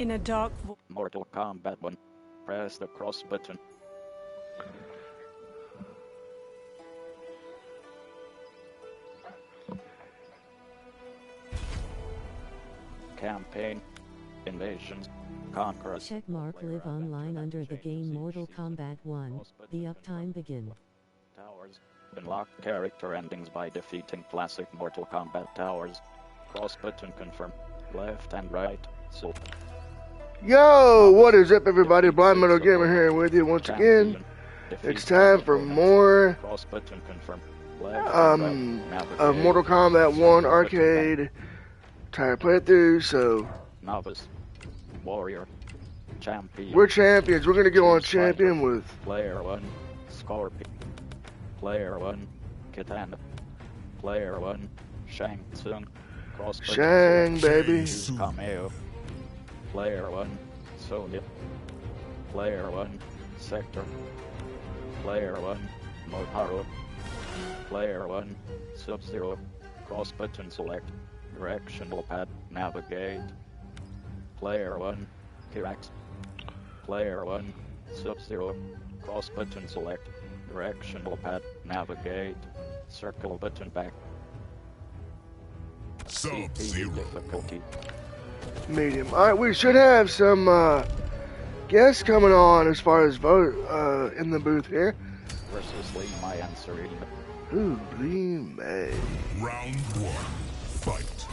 In a dark Mortal Kombat 1. Press the cross button. Campaign. Invasions. Conquerors. Checkmark live online under the game Mortal Kombat 1. The uptime begin. Towers. Unlock character endings by defeating classic Mortal Kombat towers. Cross button confirm. Left and right. So. Yo, what is up, everybody? Blind Metal Gamer here with you once again. It's time for more cross button confirm. Mortal Kombat 1 arcade entire playthrough. So novice, warrior, champion. We're champions. We're gonna go on champion with player 1, Scorpion. Player 1, Katana. Player 1, Shang Tsung. Cross button Shang, baby. Cameo. Player 1, Sonya. Player 1, Sector. Player 1, Motaro. Player 1, Sub-Zero. Cross button select. Directional pad, navigate. Player 1, Kirax. Player 1, Sub-Zero. Cross button select. Directional pad, navigate. Circle button back. Sub-Zero. Difficulty. Medium. Alright, we should have some guests coming on as far as vote in the booth here. Versus Lee Mai and Serena. Ooh, Lee Mai. Round 1. Fight.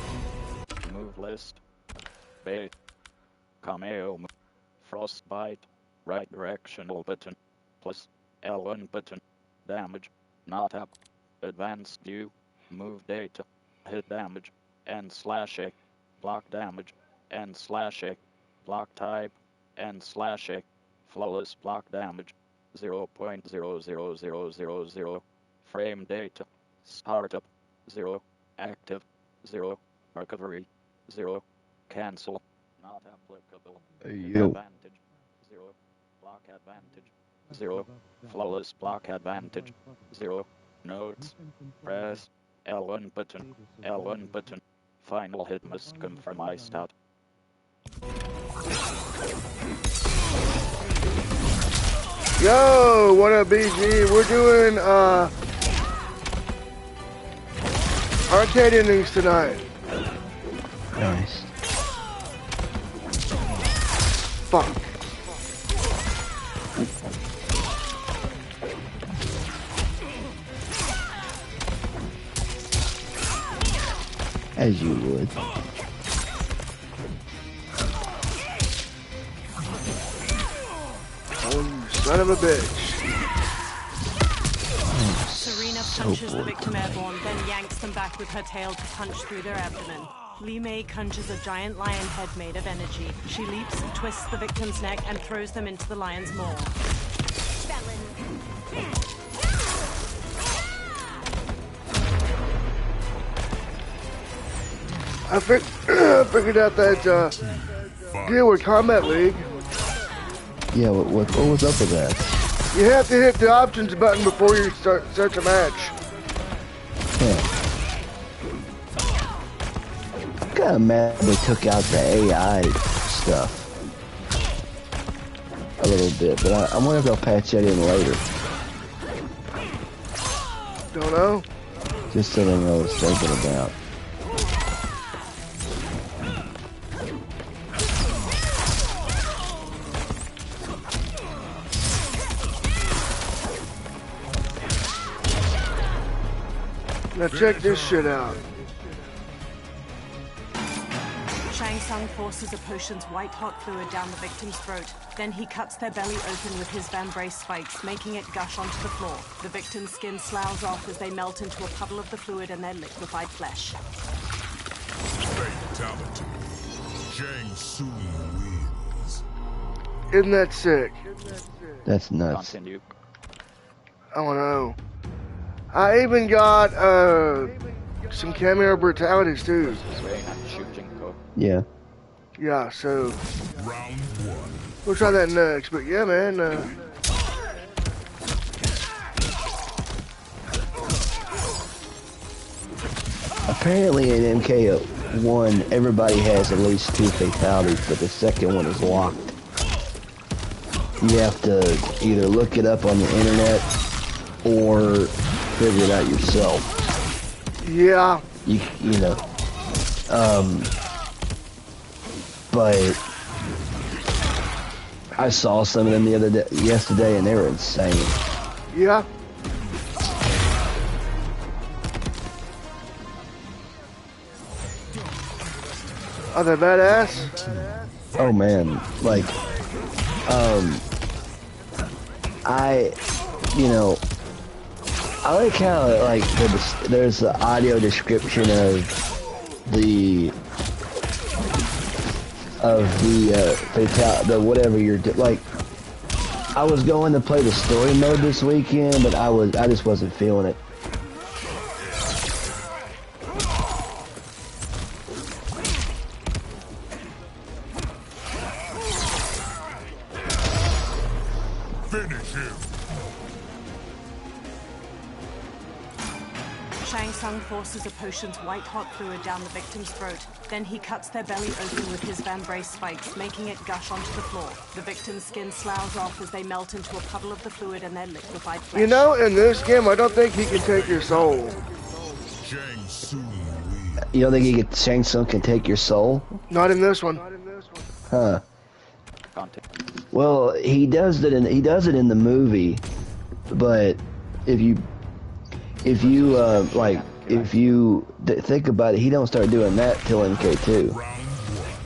Move list. Bait. Cameo. Frostbite. Right directional button. Plus L1 button. Damage. Not up. Advanced view. Move data. Hit damage. And /A. Block damage. And /A. Block type. And /A. Flawless block damage. 0.00000. Frame data. Startup. 0. Active. 0. Recovery. 0. Cancel. Not applicable. Advantage. 0. Block advantage. 0. Flawless block advantage. 0. Notes. Press L1 button. L1 button. Final hit must confirm iced out. Yo, what up, BG? We're doing arcade innings tonight. Nice. Fuck. As you would. Oh, son of a bitch. Serena punches the victim airborne, then yanks them back with her tail to punch through their abdomen. Lee Mai conjures a giant lion head made of energy. She leaps, twists the victim's neck, and throws them into the lion's maw. I figured out that deal with Combat League. Yeah, what was up with that? You have to hit the options button before you start a match. Yeah. I'm kind of mad they took out the AI stuff a little bit, but I wonder if they'll patch that in later. Don't know. Just so they know what it's thinking about. Now check this shit out. Shang Tsung forces a potion's white-hot fluid down the victim's throat. Then he cuts their belly open with his vambrace spikes, making it gush onto the floor. The victim's skin sloughs off as they melt into a puddle of the fluid and their liquefied flesh. Fatality. Shang Tsung wins. Isn't that sick? That's nuts. Continue. Oh no. I even got some cameo brutalities too. Yeah. Yeah, so Round 1. we'll try that next. But yeah, man. Apparently an MKO. one, everybody has at least 2 fatalities, but the second one is locked. You have to either look it up on the internet or figure it out yourself. Yeah. You know. But I saw some of them yesterday, and they were insane. Yeah. Are they badass? Oh man, like, I like how like there's the audio description of the the whatever you're like. I was going to play the story mode this weekend, but I just wasn't feeling it. Finish him. Shang Tsung forces a potion's white-hot fluid down the victim's throat. Then he cuts their belly open with his vambrace spikes, making it gush onto the floor. The victim's skin sloughs off as they melt into a puddle of the fluid and their liquefied flesh. You know, in this game, I don't think he can take your soul. Shang Tsung wins. You don't think Shang Tsung can take your soul? Not in this one. Huh. Well, he does it in the movie, but if you think about it, he don't start doing that till MK2,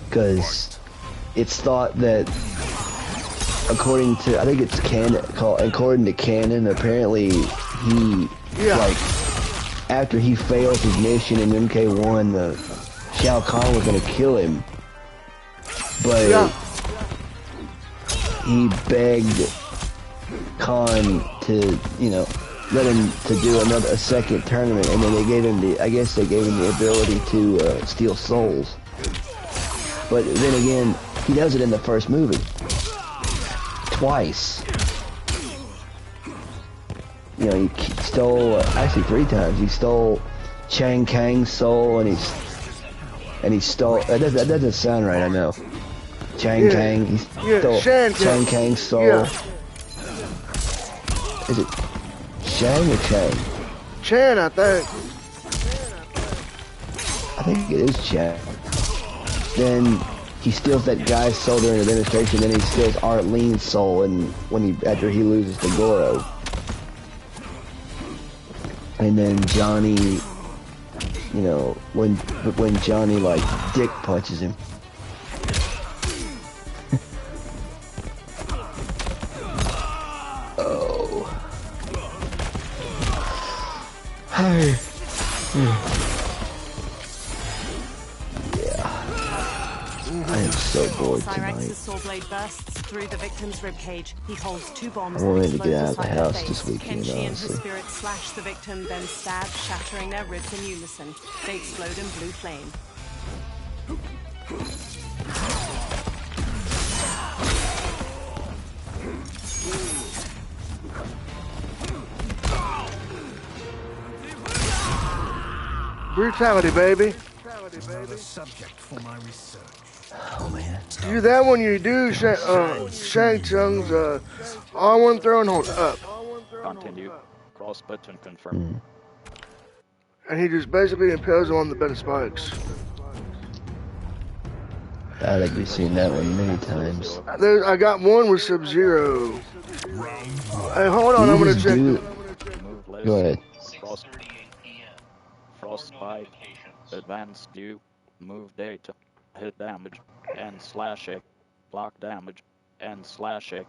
because it's thought that according to canon, apparently he like after he failed his mission in MK1, Shao Kahn was gonna kill him, but he begged Khan to, let him to do a second tournament, and then they gave him the ability to steal souls. But then again, he does it in the first movie. Twice. He stole, actually 3 times. He stole Chang Kang's soul, and he stole, that doesn't sound right, I know. Chang Kang, he stole Chang Kang's soul. Yeah. Is it Shang or Chang? Chan, I think. I think it is Chang. Then he steals that guy's soul during the demonstration, then he steals Arlene's soul after he loses to Goro. And then Johnny, when Johnny like dick punches him. Hey. Yeah. I am so bored tonight. Cyrex's saw blade bursts through the victim's ribcage. He holds 2 bombs I wanted that to get out of explode the inside their house face. this weekend, Kenshi and honestly. his spirit slash the victim, then stab, shattering their ribs in unison. They explode in blue flame. Brutality, baby. Oh man. Do that when you do Shang Tsung's R1 throw and hold up. Continue. Cross button confirm. And he just basically impales him on the bed of spikes. I think we've seen that one many times. I got one with Sub-Zero. Hey, hold on, I'm gonna check it. Move less. Go ahead. Frostbite. Advanced view. Move data. Hit damage. And slash A. Block damage. And slash A.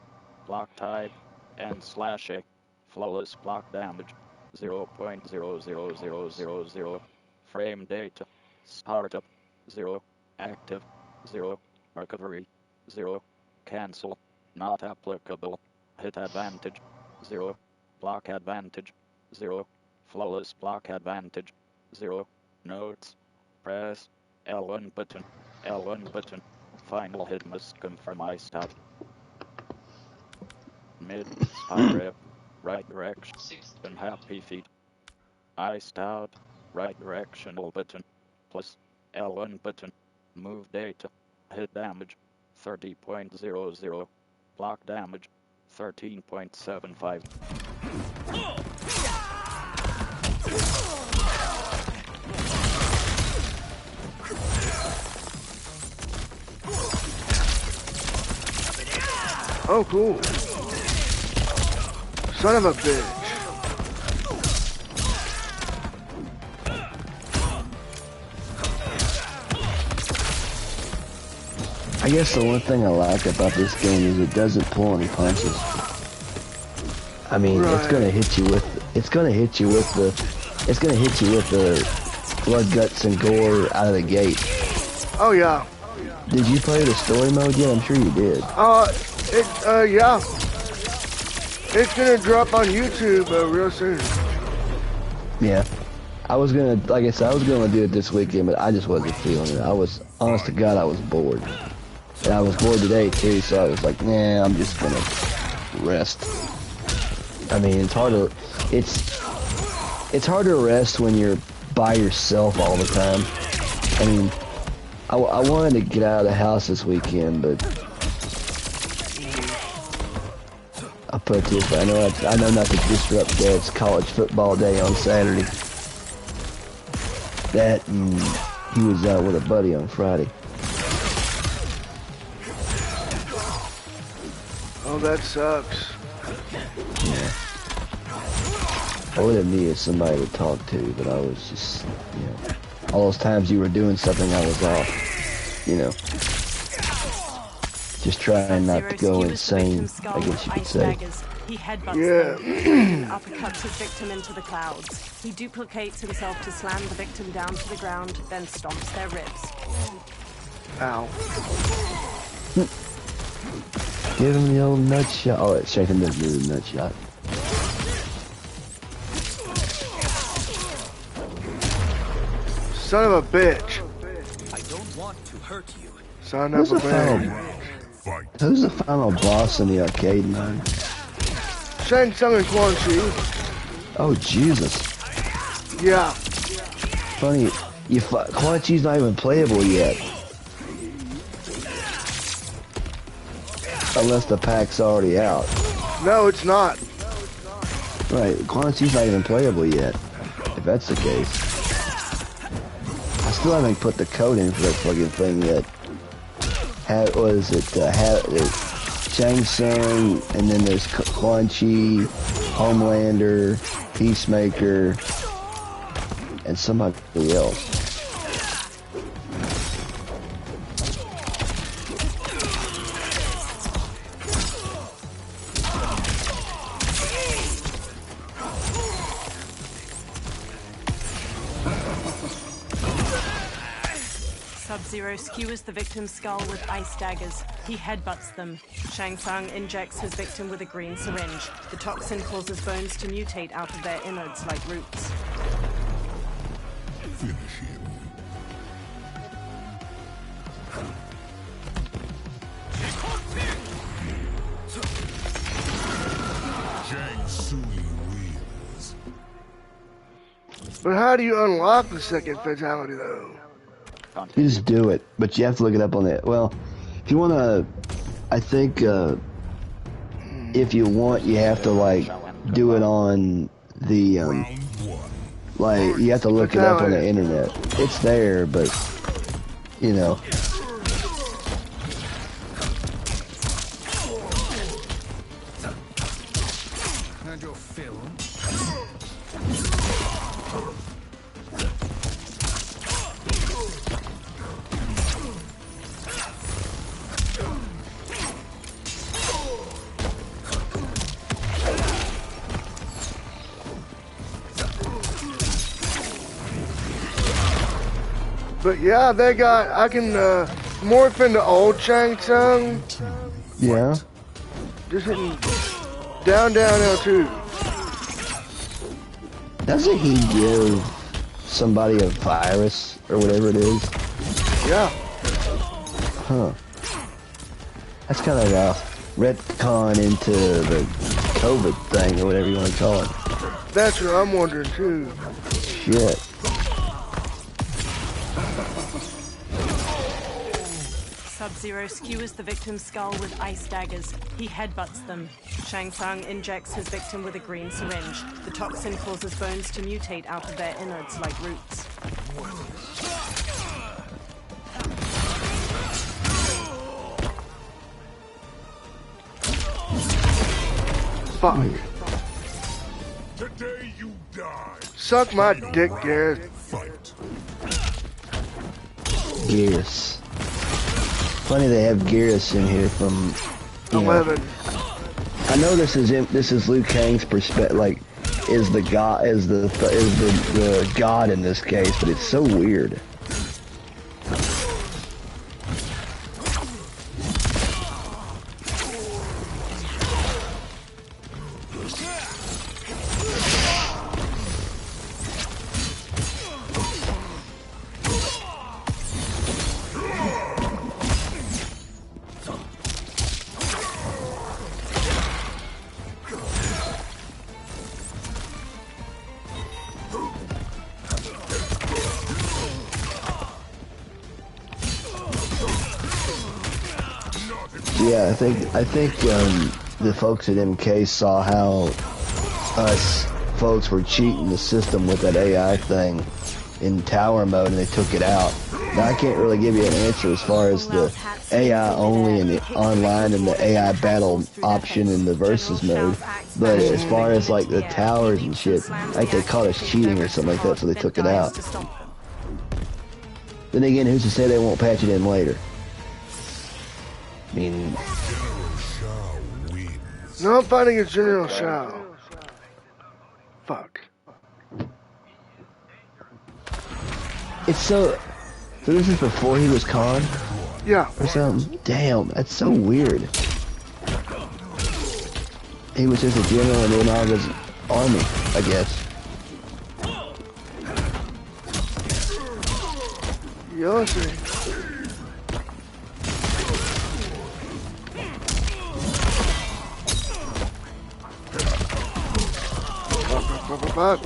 Block type. And slash A. Flawless block damage. 0.00000. Frame data. Startup. 0. Active. 0. Recovery. 0. Cancel. Not applicable. Hit advantage. 0. Block advantage. 0. Flawless block advantage. 0. Notes. Press L1 button. L1 button. Final hit must confirm I stop. Mid. Spy rep. Right direction. And happy feet. I start. Right directional button. Plus L1 button. Move data. Hit damage 30.00. Block damage 13.75. Oh, cool. Son of a bitch. I guess the one thing I like about this game is it doesn't pull any punches. I mean, it's gonna hit you with the blood, guts, and gore out of the gate. Oh, yeah. Did you play the story mode yet? I'm sure you did. Yeah. It's gonna drop on YouTube real soon. Yeah. I was gonna, like I said, I was gonna do it this weekend, but I just wasn't feeling it. Honest to God, I was bored. And I was bored today too, so I was like, nah, I'm just gonna rest. I mean, it's hard to rest when you're by yourself all the time. I mean, I wanted to get out of the house this weekend, but I'll put it this way, I know not to disrupt Dad's college football day on Saturday. That, and he was out with a buddy on Friday. Oh, that sucks. Yeah. I would have needed somebody to talk to, but I was just, all those times you were doing something, I was off, just trying not to go insane, I guess you could say. He headbutts them and uppercuts his victim into the clouds. He duplicates himself to slam the victim down to the ground, then stomps their ribs. Ow. Give him the old nut shot. Oh, it's Shane doesn't do the nut shot. Son of a bitch. I don't want to hurt you. Son of a bitch. Who's the final boss in the arcade mode? Shang Tsung and Quan Chi. Oh, Jesus. Yeah. Funny, Quan Chi's not even playable yet. Unless the pack's already out. No, it's not. Right, Quan Chi's not even playable yet. If that's the case. I still haven't put the code in for that fucking thing yet. Shang Tsung, and then there's Quan Chi, Homelander, Peacemaker, and somebody else. Sub-Zero skewers the victim's skull with ice daggers. He headbutts them. Shang Tsung injects his victim with a green syringe. The toxin causes bones to mutate out of their innards like roots. Finish him. Shang Tsung wins. But how do you unlock the second fatality, though? You just do it, but you have to look it up on that. Well, if you want to, I think, if you want, you have to, like, do it on the, like, you have to look it up on the internet. It's there, but, you know. And your film. But yeah, I can morph into old Shang Tsung. Yeah. Just hitting down L2. Doesn't he give somebody a virus or whatever it is? Yeah. Huh. That's kind of a retcon into the COVID thing or whatever you want to call it. That's what I'm wondering too. Shit. Sub-Zero skewers the victim's skull with ice daggers. He headbutts them. Shang Tsung injects his victim with a green syringe. The toxin causes bones to mutate out of their innards like roots. Fuck. Today you die. Suck my dick, Gareth. Fight. Gears. Funny they have Gears in here from 11. I know this is Liu Kang's perspective, like is the god in this case, but it's so weird. Yeah, I think the folks at MK saw how us folks were cheating the system with that AI thing in tower mode, and they took it out. Now I can't really give you an answer as far as the AI only and the online and the AI battle option in the versus mode, but as far as like the towers and shit, I think they caught us cheating or something like that, so they took it out. Then again, who's to say they won't patch it in later? I mean, No, I'm fighting a General Shao. Fuck. it's so this is before he was Khan Yeah. or something? Damn, that's so weird. He was just a general and then all his army, I guess. Yoshi. Fuck.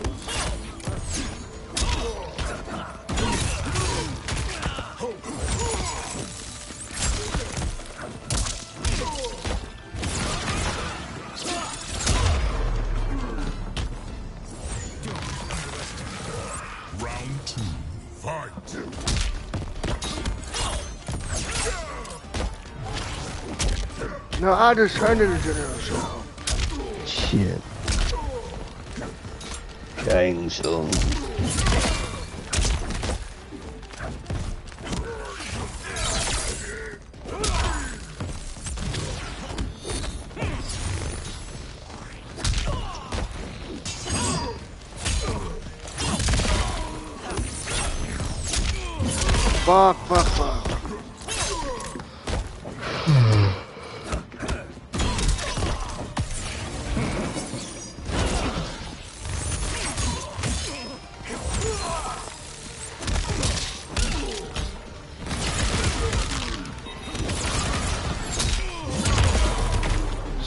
Round 2. Fight. No, I just turned into General Shao. Shit. Shang Tsung. Fuck.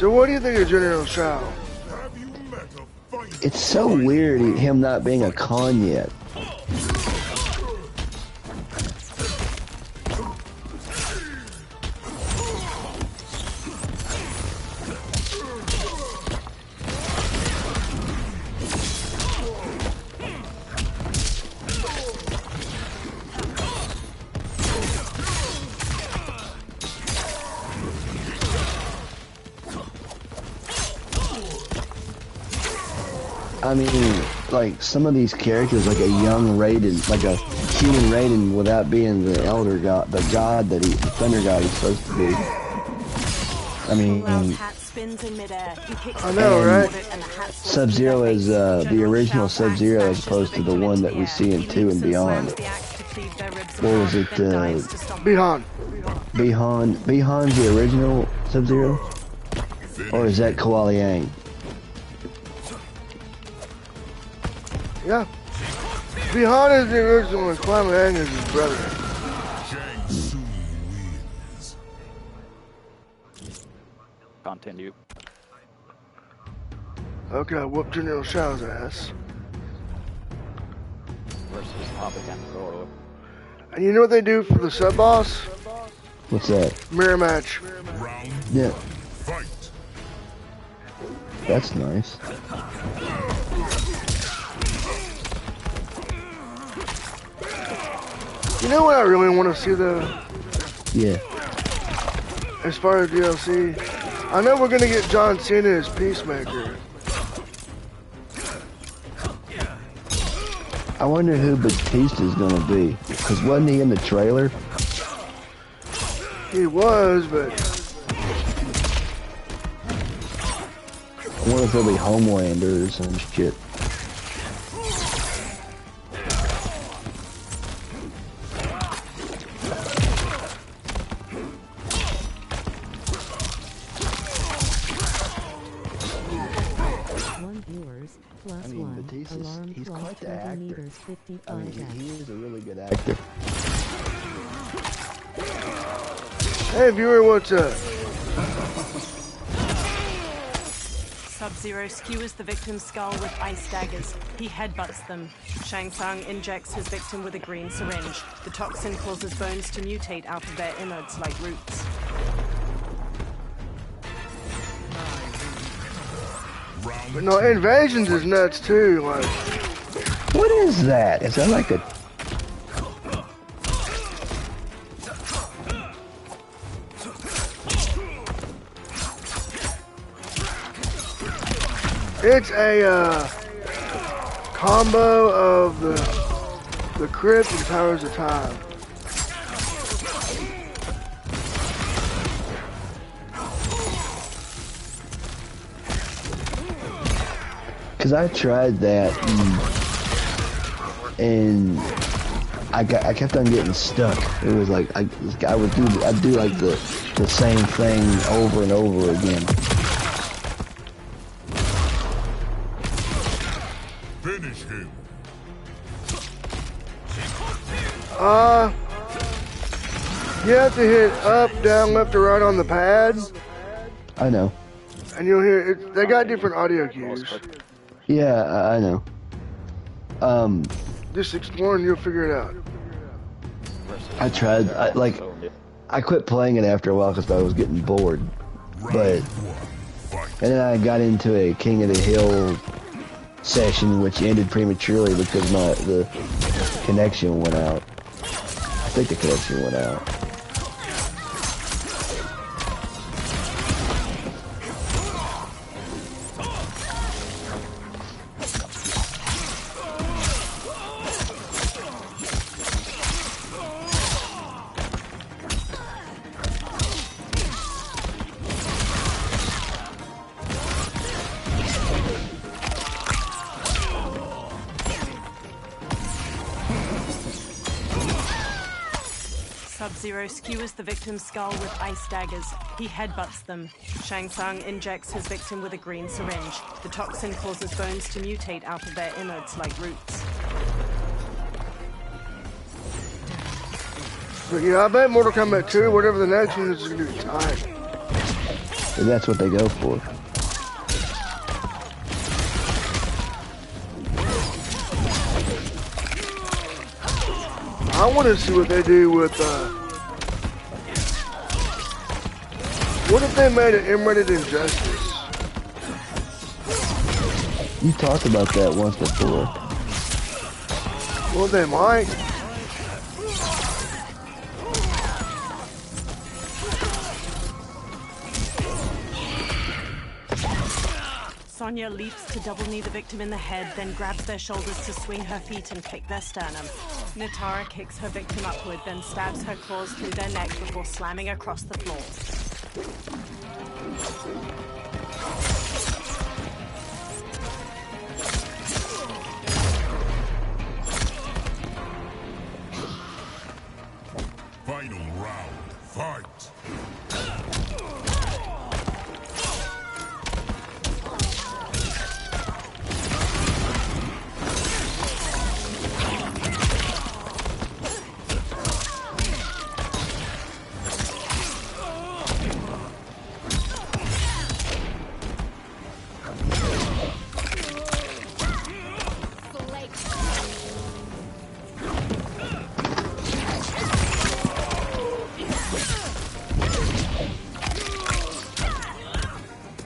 So what do you think of General Shao? Have you met a fighter? It's so weird him not being a Khan yet. I mean, like, some of these characters, like a young Raiden, like a human Raiden without being the Elder God, the God that the Thunder God he's supposed to be. I mean, I know, right? Sub-Zero is the original Sub-Zero as opposed to the one that we see in 2 and beyond. What was it? Bihan. Bihan's the original Sub-Zero? Or is that Kuala Yang? Yeah. Bihan is the original and Kwame Yang is his brother. Shang Tsung wins. Continue. Okay, whoop General Shao's ass. Versus Topic and Goro. And you know what they do for the sub-boss? What's that? Mirror match. Round Yeah, fight. that's nice. You know what I really want to see though? Yeah. As far as DLC, I know we're gonna get John Cena as Peacemaker. I wonder who Batista's gonna be. Because wasn't he in the trailer? He was, but I wonder if he'll be Homelander or some shit. Plus I mean, one. Batista's, Alarm he's clock quite the 20 actor. meters, 55 I mean, F. he is a really good actor. hey viewer, what's up? Sub-Zero skewers the victim's skull with ice daggers. He headbutts them. Shang Tsung injects his victim with a green syringe. The toxin causes bones to mutate out of their innards like roots. But no, Invasions is nuts too. Like, What is that? Is that like a... it's a combo of the Crypt and Powers of Time. Because I tried that and I kept on getting stuck. It was like I'd do like the same thing over and over again. Finish him. You have to hit up, down, left, or right on the pad, I know. and you'll hear it. They got different audio cues. Yeah, I know. Just explore and you'll figure it out. I tried. I quit playing it after a while because I was getting bored. But and then I got into a King of the Hill session, which ended prematurely because the connection went out. I think the connection went out. Sub-Zero skewers the victim's skull with ice daggers. He headbutts them. Shang Tsung injects his victim with a green syringe. The toxin causes bones to mutate out of their innards like roots. But yeah, I bet Mortal Kombat 2, whatever the next one is going to be tight. And that's what they go for. I want to see what they do with, what if they made an M-rated Injustice? You talked about that once before. Well, they might. Sonya leaps to double knee the victim in the head, then grabs their shoulders to swing her feet and kick their sternum. Natara kicks her victim upward, then stabs her claws through their neck before slamming across the floor. Final round. Fight.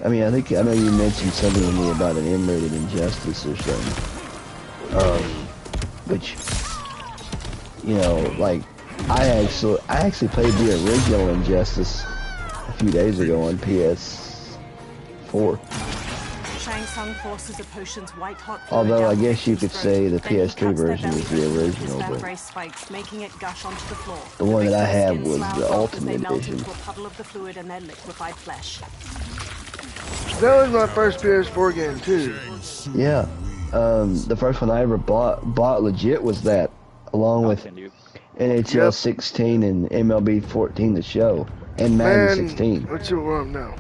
I mean, I know you mentioned something to me about an M-rated Injustice or something. Which, you know, like, I actually played the original Injustice a few days ago on PS4. Shang Tsung forces a potion's white hot fluid Although down I the guess you victim's could throat. say the Then he PS3 cuts their version belly is the open with his original, but vambrace spikes, making it gush onto the floor. the one that I victim's have skin was sloughs the off as Ultimate they melt Edition. into a puddle of the fluid and their liquefied flesh. That was my first PS4 game too. Yeah. The first one I ever bought legit was that, along with Continue. NHL Yep. 16 and MLB 14, the show, and Madden Man, 16. let's see what we're on now.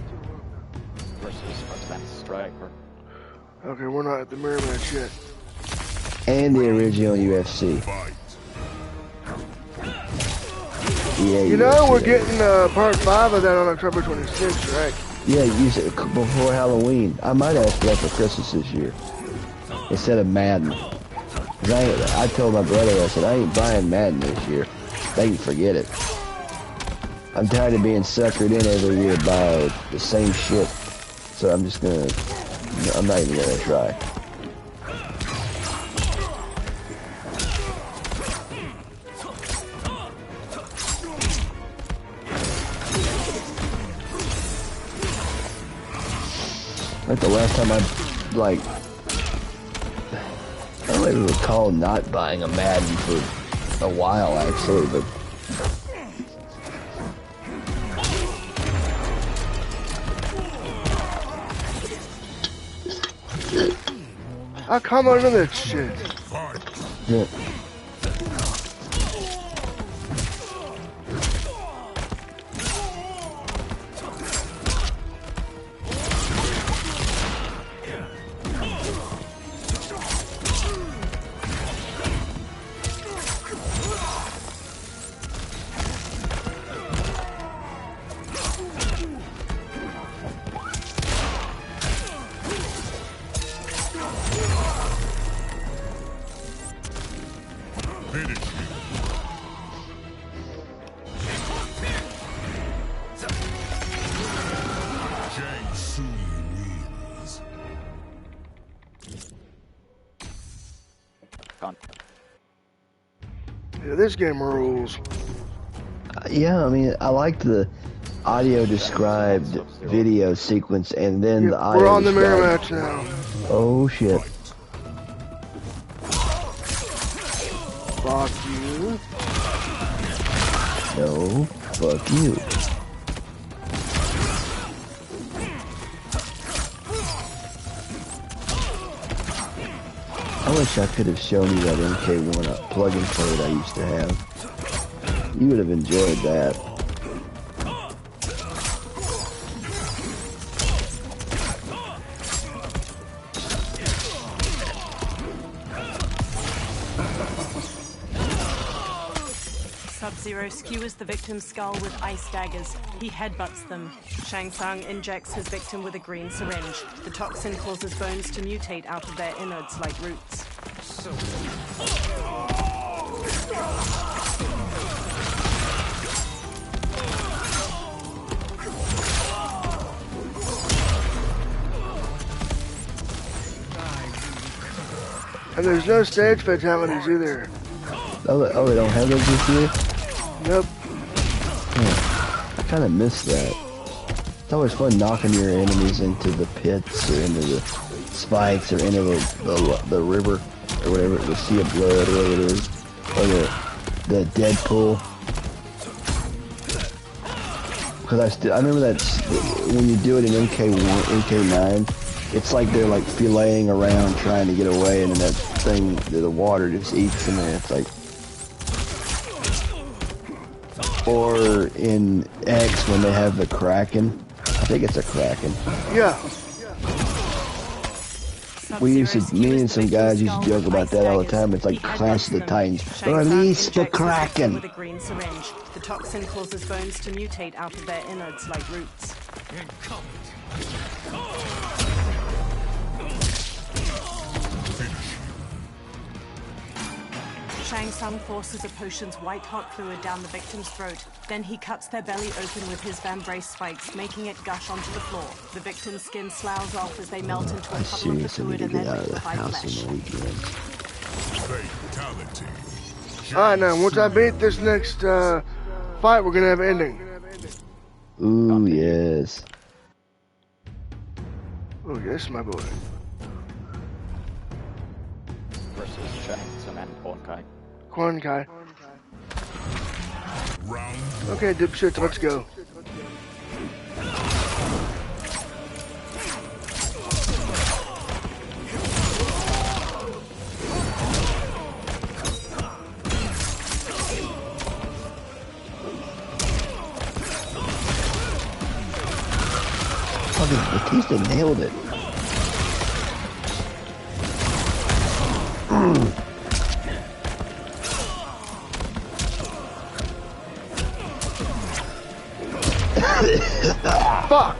Versus Advanced Striker. Okay, we're not at the mirror match yet. And the original UFC. Fight. Yeah, You know, UFC. we're getting part 5 of that on October 26th, right? Yeah, you said before Halloween. I might ask for that for Christmas this year instead of Madden. 'Cause I told my brother, I said, I ain't buying Madden this year. They can forget it. I'm tired of being suckered in every year by the same shit. So I'm not even gonna try. Like the last time I don't even recall not buying a Madden for a while actually, but I come under that shit. Fight. yeah. Finish him. Shang Tsung wins. Con. Yeah, this game rules. Yeah, I mean, I liked the audio described video sequence and then Yeah, the audio we're on the mirror described- match now. Oh shit. Fuck you. No, fuck you. I wish I could have shown you that MK1 plug and play that I used to have. You would have enjoyed that. Sub-Zero skewers the victim's skull with ice daggers. He headbutts them. Shang Tsung injects his victim with a green syringe. The toxin causes bones to mutate out of their innards like roots. And there's no stage fatalities either. Oh, they don't have those this year? Nope. I kind of miss that. It's always fun knocking your enemies into the pits or into the spikes or into the river or whatever, the sea of blood or whatever it is, or the Deadpool. Because I remember that when you do it in MK9, it's like they're like filleting around trying to get away, and then that thing, the water just eats them, and it's like. Or in X when they have the Kraken. I think it's a Kraken. Yeah. Me and some guys used to joke about that all the time. It's like Clash of the Titans. Release the Kraken! With a green syringe. The toxin causes bones to mutate out of their innards like roots. Shang Tsung forces a potion's white-hot fluid down the victim's throat. Then he cuts their belly open with his vambrace spikes, making it gush onto the floor. The victim's skin sloughs off as they melt into a I puddle of the seriously fluid need to and get then out of the liquefy house flesh. on the weekend. Fatality. Alright, now, once I beat this next fight, we're gonna have an ending. Ooh, yes. Oh, yes, my boy. Versus Shang Tsung and Quan Kai. Quan Kai. Round Okay, dipshits, let's go. Fucking Batista nailed it. Fuck!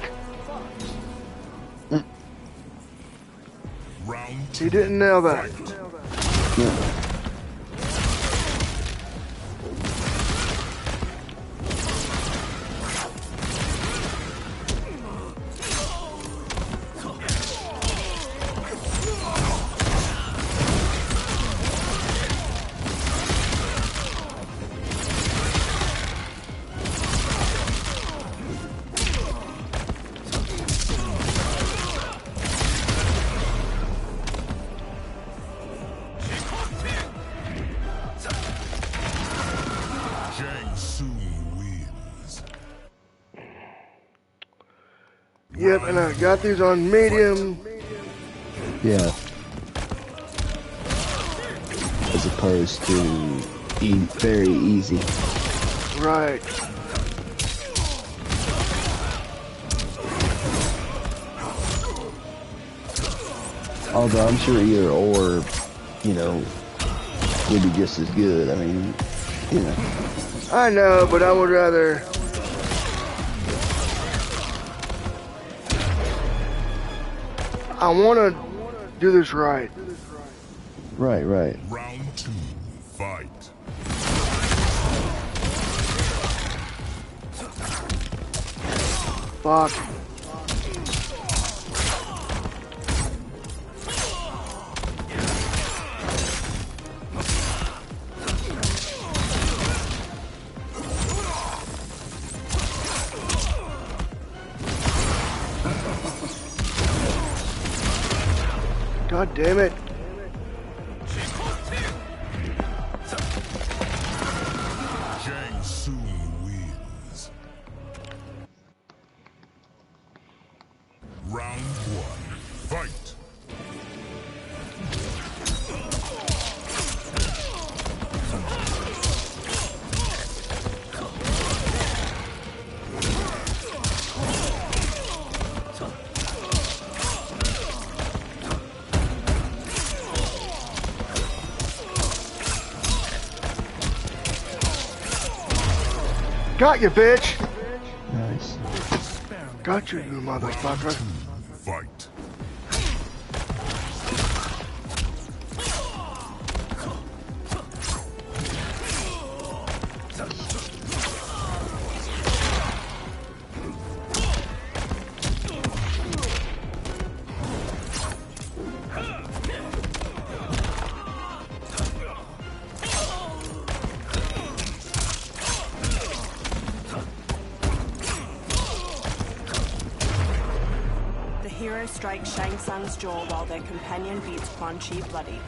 Round He didn't nail that. Yeah. Shang Tsung wins. Yep, and I got these on medium. Yeah. As opposed to very easy. Right. Although I'm sure either or, you know, would be just as good. I mean, you know. I know, but I would rather... I want to do this right. Right, right. Round 2. Fight. Fuck. God damn it. Shang Tsung wins. Round 1. Fight. Got you, bitch. Nice. Got you, you motherfucker. Fight. The hero strikes Shang Tsung's jaw while their companion beats Quan Chi bloody.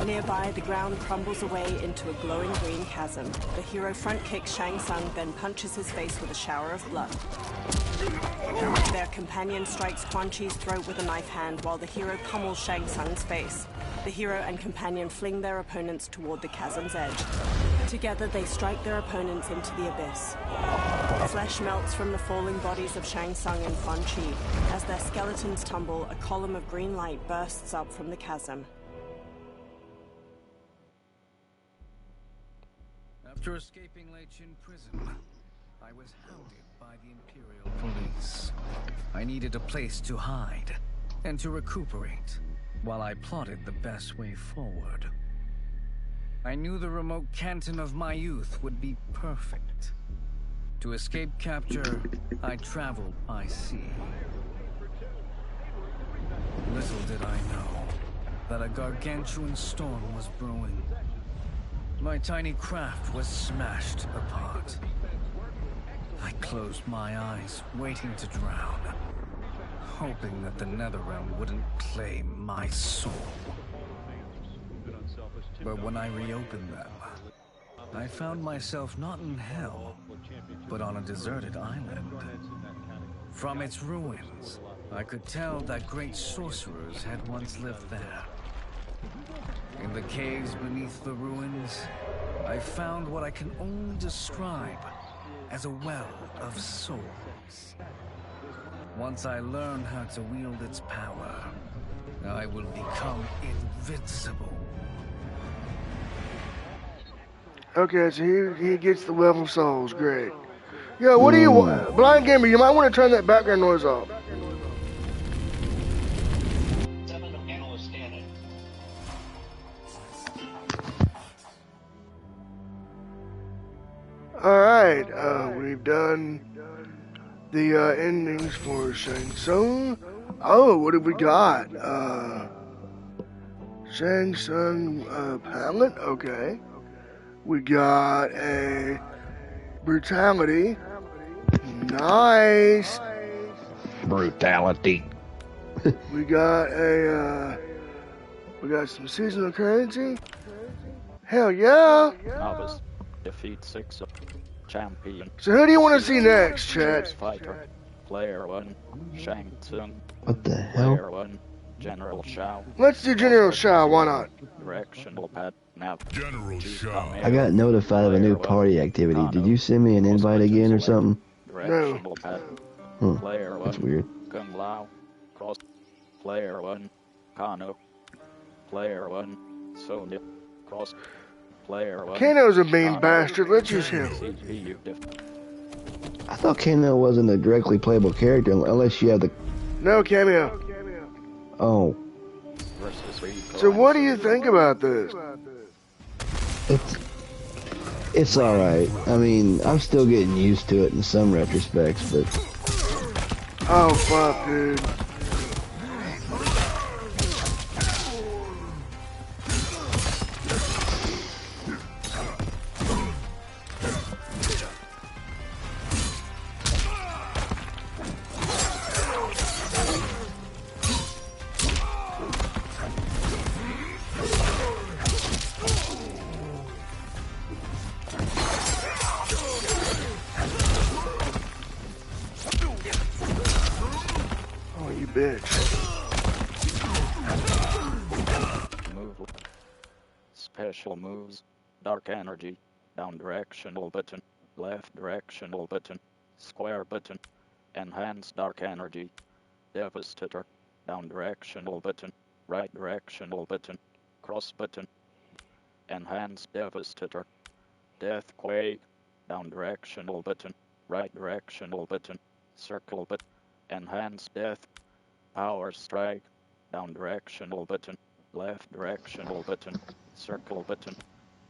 Nearby, the ground crumbles away into a glowing green chasm. The hero front kicks Shang Tsung, then punches his face with a shower of blood. Their companion strikes Quan Chi's throat with a knife hand while the hero pummels Shang Tsung's face. The hero and companion fling their opponents toward the chasm's edge. Together, they strike their opponents into the abyss. Flesh melts from the falling bodies of Shang Tsung and Quan Chi. As their skeletons tumble, a column of green light bursts up from the chasm. After escaping Lei Chin prison, I was hounded by the Imperial Police. I needed a place to hide and to recuperate while I plotted the best way forward. I knew the remote canton of my youth would be perfect. To escape capture, I traveled by sea. Little did I know that a gargantuan storm was brewing. My tiny craft was smashed apart. I closed my eyes, waiting to drown, hoping that the Netherrealm wouldn't claim my soul. But when I reopened them, I found myself not in hell, but on a deserted island. From its ruins, I could tell that great sorcerers had once lived there. In the caves beneath the ruins, I found what I can only describe as a well of souls. Once I learn how to wield its power, I will become invincible. Okay, so he gets the well of souls. Great. Yo, what do you want? Blind Gamer, you might want to turn that background noise off. Alright, we've done the endings for Shang Tsung. Oh, what have we got? Shang Tsung palette, okay. We got a brutality. Nice. Brutality. We got some seasonal currency. Hell yeah. Novice. Defeat 6 champion. So who do you want to see next, Chad? Fighter. Player 1. Shang Tsung. What the hell? Player 1. General Shao. Let's do General Shao, why not? Directional pad. Now. General Shao. I got notified of a new party activity. Did you send me an invite again or something? Directional pad. Player 1. That's weird. Kung Lao. Cross. Player 1. Kano. Player 1. Sonya. Cross. Player 1. Kano's a mean bastard. Let's use him. I thought Kano wasn't a directly playable character unless you have the... No cameo. Oh. So what do you think about this? It's alright. I mean, I'm still getting used to it in some retrospects, but... Oh, fuck, dude. Special moves. Dark energy. Down directional button. Left directional button. Square button. Enhance dark energy. Devastator. Down directional button. Right directional button. Cross button. Enhance Devastator. Deathquake. Down directional button. Right directional button. Circle button. Enhance Death. Power Strike. Down directional button. Left directional button. Circle button.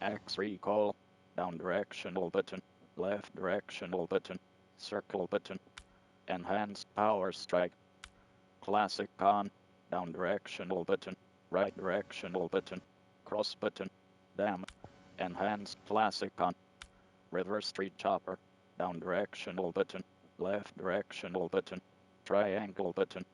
Axe Recall. Down directional button. Left directional button. Circle button. Enhanced Power Strike. Classic Con. Down directional button. Right directional button. Cross button. Damn. Enhanced Classic Con. Reverse Street Chopper. Down directional button. Left directional button. Triangle button.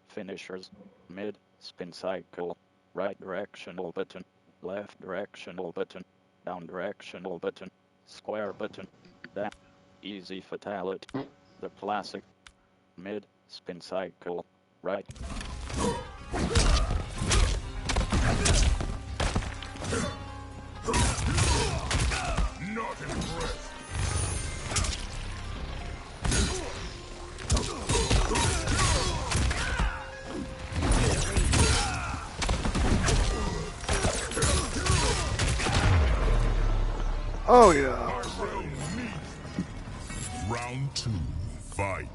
Finishers. Mid. Spin Cycle. Right directional button. Left directional button. Down directional button. Square button. Down. Easy Fatality. The classic. Mid. Spin Cycle. Right. Not impressed. Oh yeah. Round 2. Fight.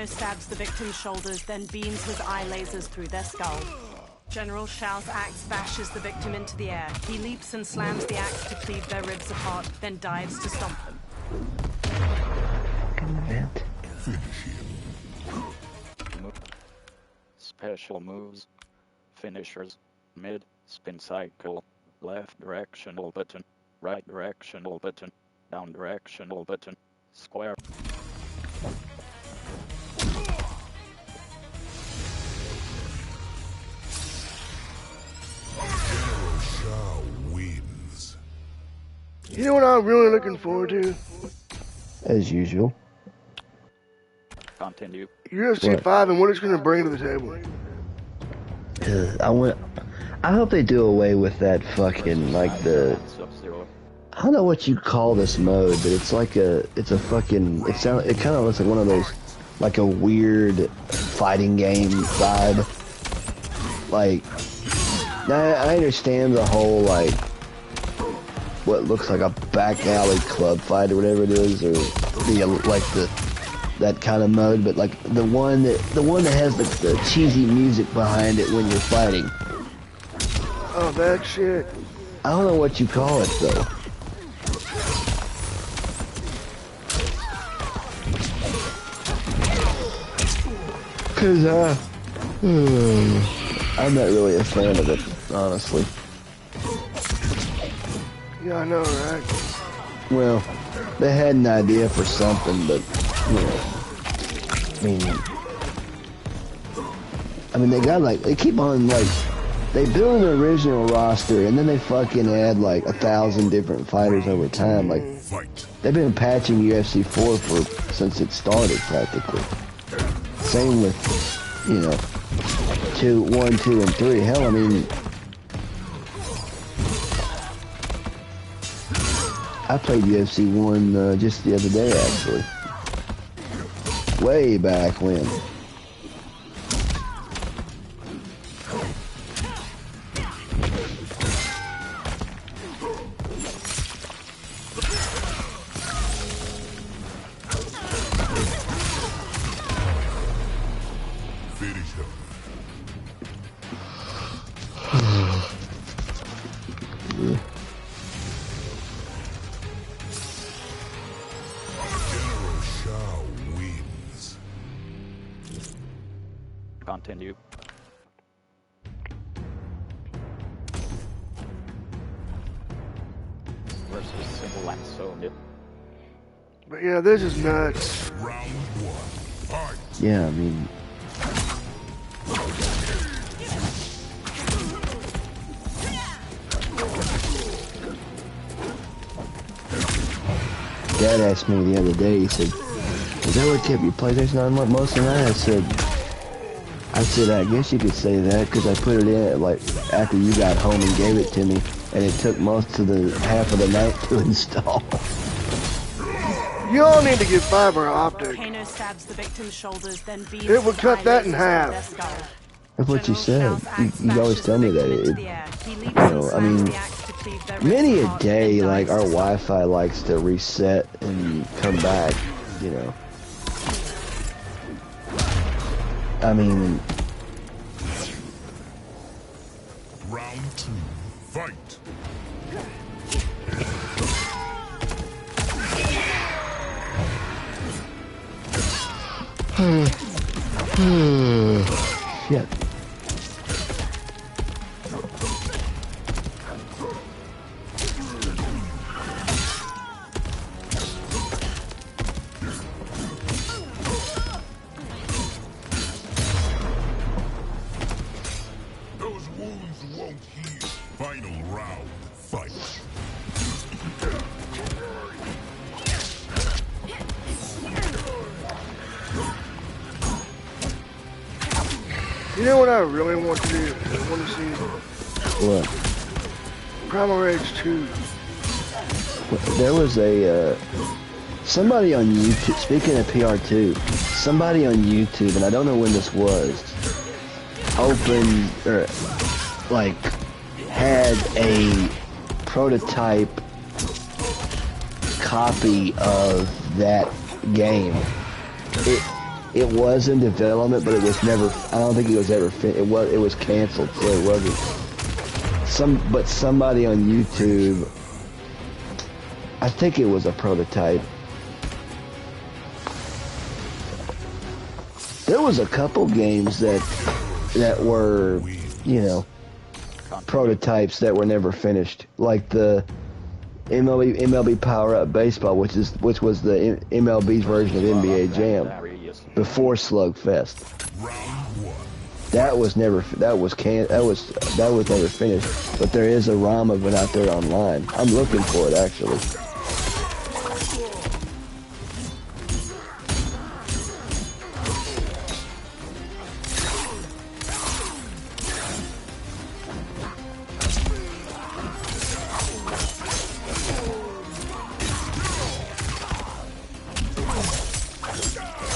Kano stabs the victim's shoulders, then beams his eye lasers through their skull. General Shao's axe bashes the victim into the air. He leaps and slams the axe to cleave their ribs apart, then dives to stomp them. Event. Special moves. Finishers. Mid. Spin cycle. Left directional button. Right directional button. Down directional button. Square. General Shao wins. You know what I'm really looking forward to? As usual. Continue. UFC What? 5 and what it's going to bring to the table. I hope they do away with that fucking, like, the... Sub-Zero. I don't know what you call this mode, but it's like a fucking, it kind of looks like one of those, like a weird fighting game vibe. Like, I understand the whole, like, what looks like a back alley club fight or whatever it is, or that kind of mode, but like the one that has the cheesy music behind it when you're fighting. Oh, that shit. I don't know what you call it though. Cause I'm not really a fan of it, honestly. Yeah, I know, right? Well, they had an idea for something, but you know, I mean, they got they keep on they build an original roster and then they fucking add 1,000 different fighters over time. Fight. They've been patching UFC 4 since it started practically. Same with 1, 2, and 3. Hell, I mean, I played UFC 1 just the other day actually. Way back when. Finish him. General Shao wins. Continue. Versus single and Sonya. But yeah, this is nuts. Round 1. Fight. Yeah, I mean, Dad asked me the other day, he said, is that what kept your PlayStation on most of the night? I said, I guess you could say that, because I put it in, after you got home and gave it to me, and it took most of the half of the night to install. You all need to get fiber optic. Kano stabs the victim's shoulders, then beams It would his cut eye that in lasers half. through their skull. That's what you General said. Shao's axe You always bashes tell me the that. victim into the air. He leaps I and mean, slams the axe to cleave their ribs many a apart, day, then dives our to stop Wi-Fi likes to reset and come back, I mean, Round 2. Fight. shit. Those wounds won't heal. Final round. Fight. You know what I really want to do? I want to see What? Primal Rage 2. There was somebody on YouTube, speaking of PR2, somebody on YouTube, and I don't know when this was, had a prototype copy of that game. It was in development, but it was never. I don't think it was ever. It was canceled, so it wasn't. But somebody on YouTube, I think it was a prototype. There was a couple games that were, you know, prototypes that were never finished, like the MLB Power Up Baseball, which was the MLB's version of NBA Jam before Slugfest. That was never finished, but there is a ROM of it out there online. I'm looking for it actually.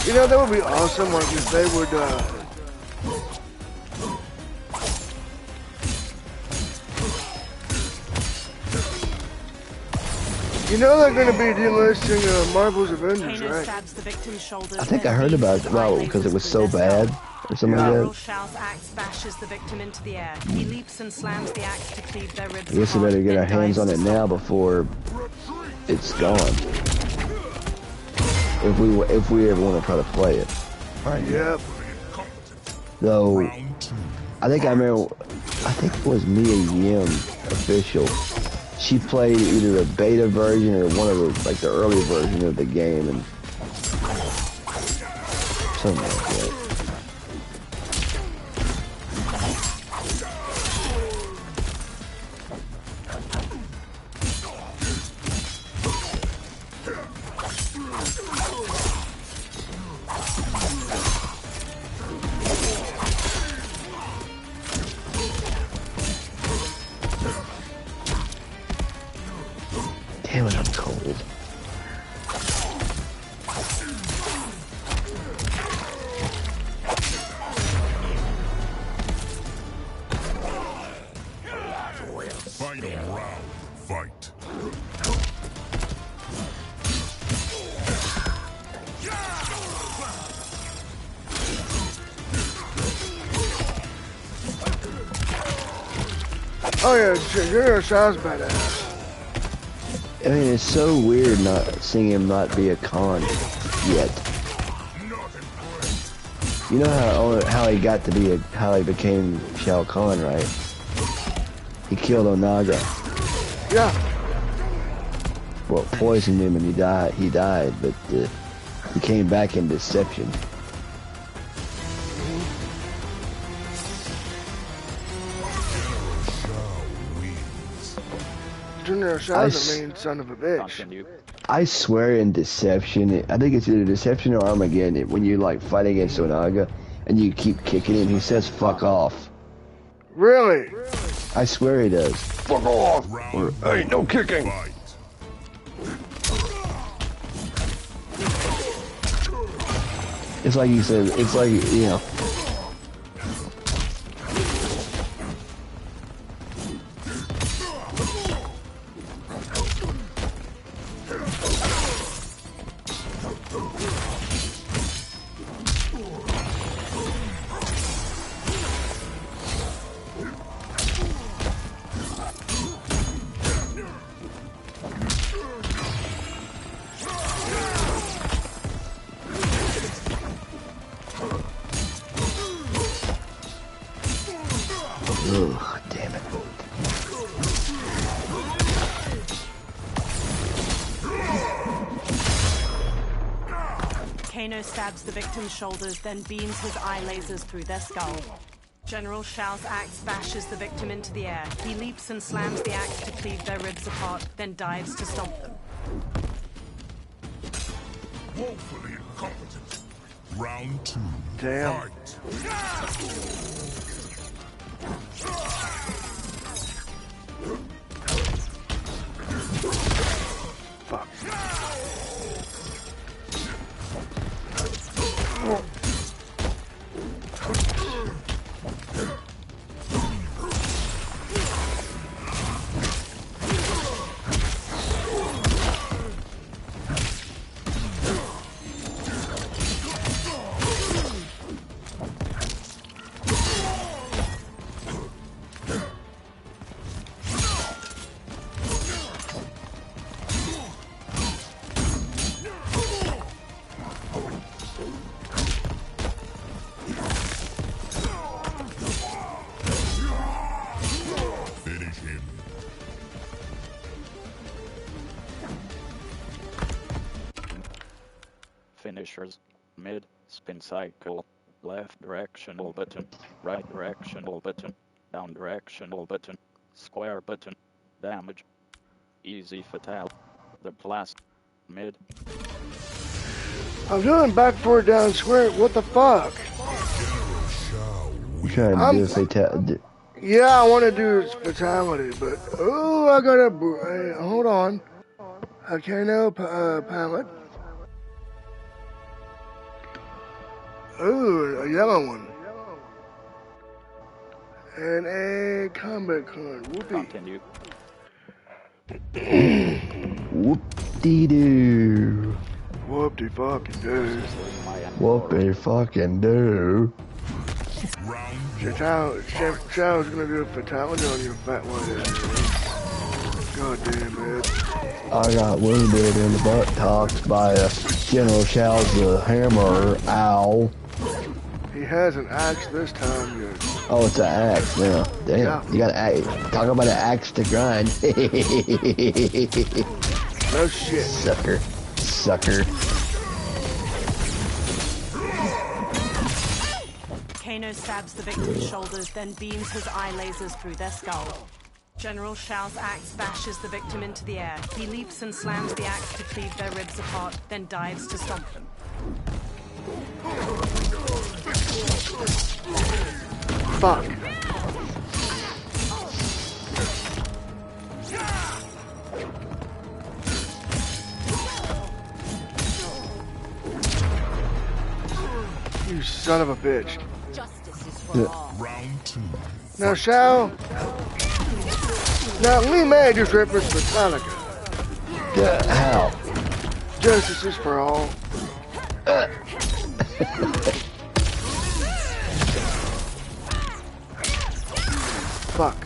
You know, that would be awesome, like if they would, you know they're going to be delisting Marvel's Avengers, Kano right? stabs the victim's shoulders, I think then I heard beats about his it, well, eye because it lasers was through so their bad skull. or something General like that. Shao's axe bashes the victim into the air. He leaps and slams the axe to cleave their ribs I guess we apart, better get then our hands on dives it to now stop them. before it's gone. If we ever want to try to play it. Right. Yep. Though, I think it was Mia Yim, official. She played either a beta version or one of the early version of the game, and something like that. Damn it, I'm cold. Final round. Fight. Oh yeah, General Shao's badass. I mean, it's so weird not seeing him not be a con yet. You know how he got to be how he became Shao Kahn, right? He killed Onaga. Yeah. Well, poisoned him and he died, but he came back in deception. General Shao's a mean son of a bitch. I swear in Deception, I think it's either Deception or Armageddon, when you like fight against Onaga and you keep kicking him, he says fuck off. Really? I swear he does. Fuck off! Or, hey, no kicking! It's like he says, it's like, you know. Ugh, damn it. Kano stabs the victim's shoulders, then beams his eye lasers through their skull. General Shao's axe bashes the victim into the air. He leaps and slams the axe to cleave their ribs apart, then dives to stomp them. Woefully incompetent. Round 2. Damn. Fight. Fuck. him. Finishers. Mid. Spin cycle. Left directional button. Right directional button. Down directional button. Square button. Damage. Easy fatal. The blast. Mid. I'm doing back forward down square. What the fuck? You trying to do a fatality? Yeah, I want to do fatality, but oh, I got a. Hey, hold on. Okay, no pallet. Ooh, a yellow one. And a combat card. Whoopee. Continue. Whoop-dee-doo. Whoop-de fucking do. Whoop-de fucking do. Chow's gonna do a fatality on your fat white ass. God damn it. I got wounded in the buttocks by a General Show's hammer. Ow. He has an axe this time, yet. Oh, it's an axe now. Damn. Yeah. You got an axe. Talk about an axe to grind. No shit. Sucker. Sucker. Kano stabs the victim's shoulders, then beams his eye lasers through their skull. General Shao's axe bashes the victim into the air. He leaps and slams the axe to cleave their ribs apart, then dives to stomp them. Fuck. You son of a bitch. Justice is for all. Round 2. Now, Shao. Now, Lee May just referenced Metallica. Yeah, how? Justice is for all. Fuck.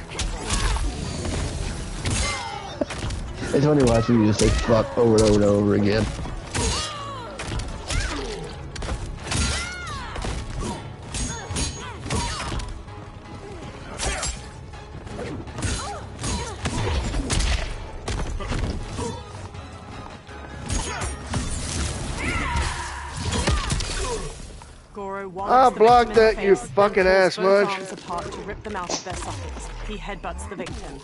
It's funny watching you just say fuck over and over and over again. I blocked that, you fucking ass munch. Arms apart to rip them out of their sockets. He headbutts the victim.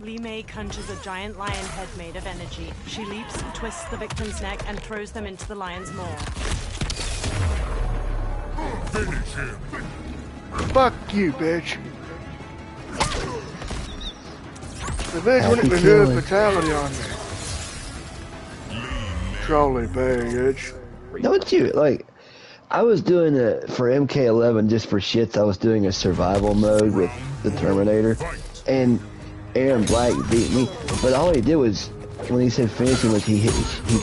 Li Mei conjures a giant lion head made of energy. She leaps, twists the victim's neck, and throws them into the lion's maw. Finish him. Fuck you, bitch. The bitch wouldn't even do a fatality on me. Trolley bitch. Don't you, like, I was doing it for MK11 just for shits. I was doing a survival mode with the Terminator, and Aaron Black beat me. But all he did was, when he said finish him, he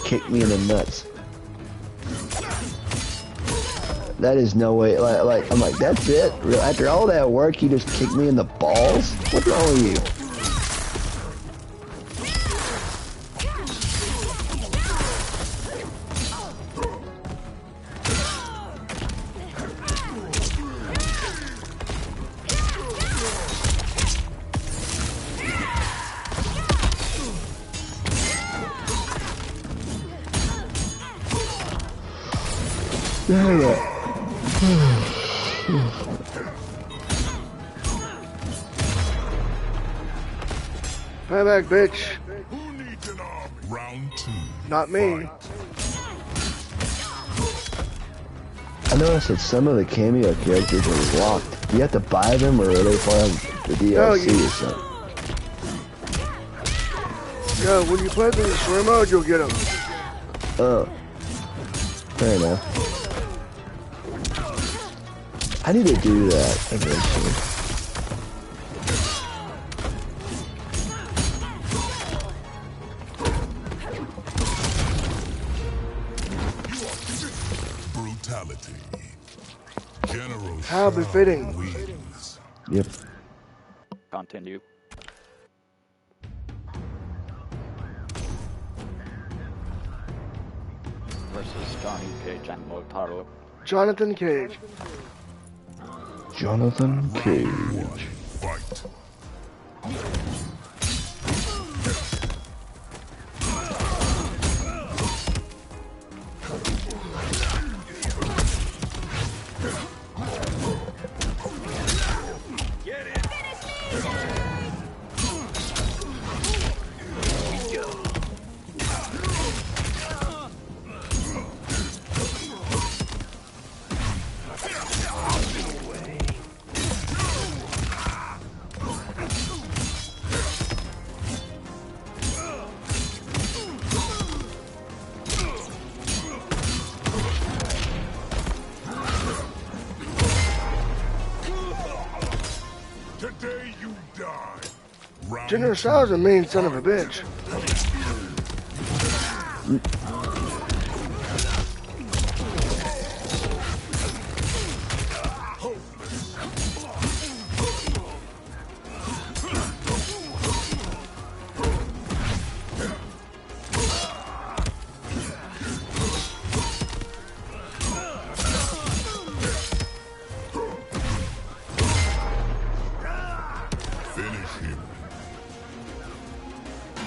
kicked me in the nuts. That is no way. Like I'm like, that's it. After all that work, you just kicked me in the balls. What's wrong with you? Payback, bitch. Who needs an army? Round 2. Not me. I noticed that some of the cameo characters are locked. Do you have to buy them, or are they part of the DLC or something? Yeah, when you play the story mode, you'll get them. Oh. Fair enough. I need to do that eventually. Brutality. General How befitting. wins. Yep. Continue. Versus Johnny Cage and Motaro. Jonathan Cage. Jonathan Cage. Fight. General Shao's a mean son of a bitch.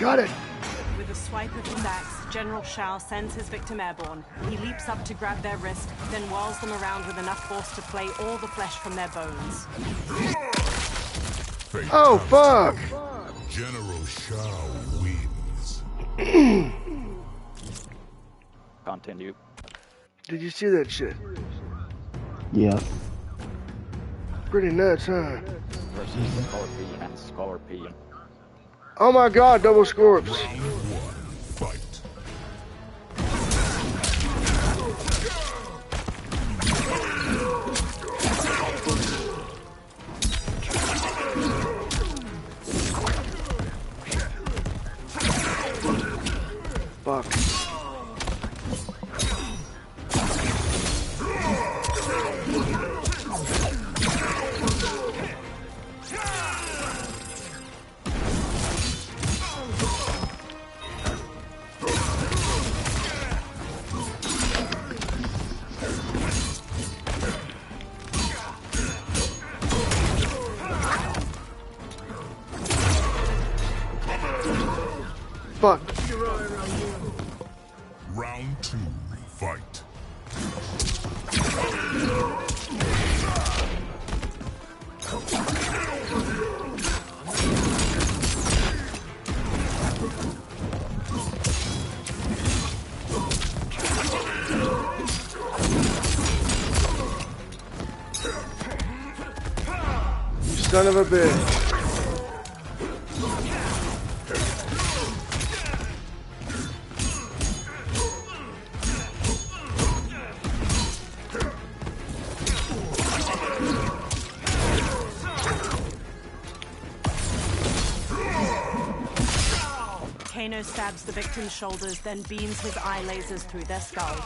Got it. With a swipe of his axe, General Shao sends his victim airborne. He leaps up to grab their wrist, then whirls them around with enough force to flay all the flesh from their bones. Oh, fuck! General Shao wins. Continue. Did you see that shit? Yeah. Pretty nuts, huh? Versus Scorpion and Scorpion. Oh my god, double scorps. Round one, fight. Fuck. Fuck. Round two, fight. Son of a bitch. Kano stabs the victim's shoulders, then beams his eye lasers through their skull.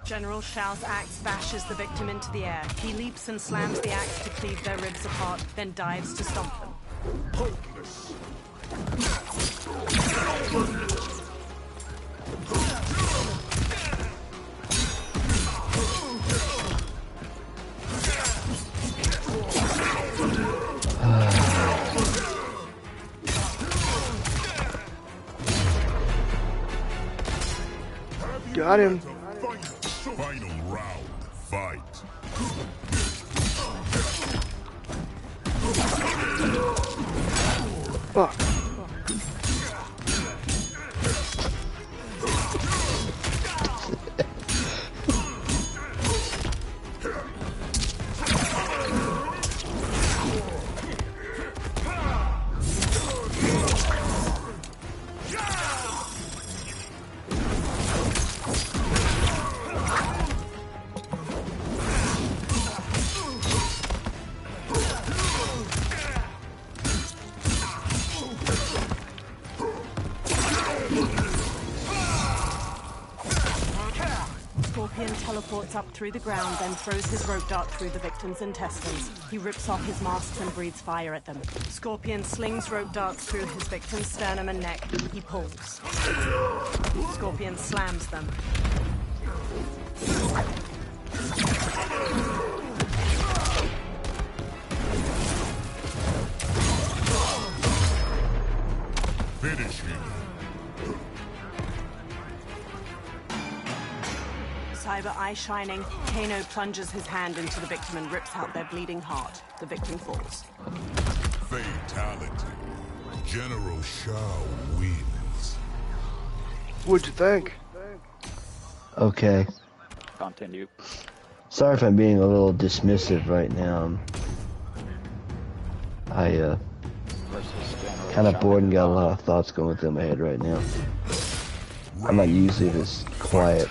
General Shao's axe bashes the victim into the air. He leaps and slams the axe to cleave their ribs apart, then dives to stomp them. Got him. Final round, fight. Fuck. Scorpion teleports up through the ground, then throws his rope dart through the victim's intestines. He rips off his masks and breathes fire at them. Scorpion slings rope darts through his victim's sternum and neck. He pulls. Scorpion slams them. Finish him. Cyber eye shining, Kano plunges his hand into the victim and rips out their bleeding heart. The victim falls. Fatality. General Shao wins. What'd you think? Okay. Continue. Sorry if I'm being a little dismissive right now. I kind of bored and got a lot of thoughts going through my head right now. I'm not usually this quiet.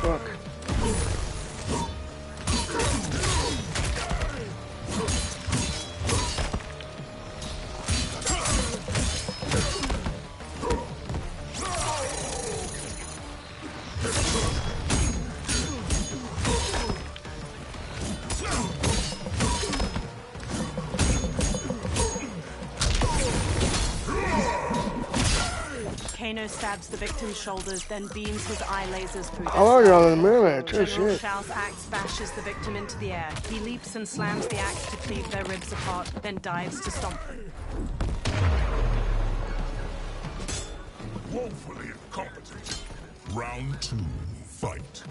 Fuck. Kano stabs the victim's shoulders, then beams his eye lasers through their I'm already skull. on the mirror match. Oh General shit. Shao's axe bashes the victim into the air. He leaps and slams the axe to cleave their ribs apart, then dives to stomp them. Woefully incompetent. Round 2, fight.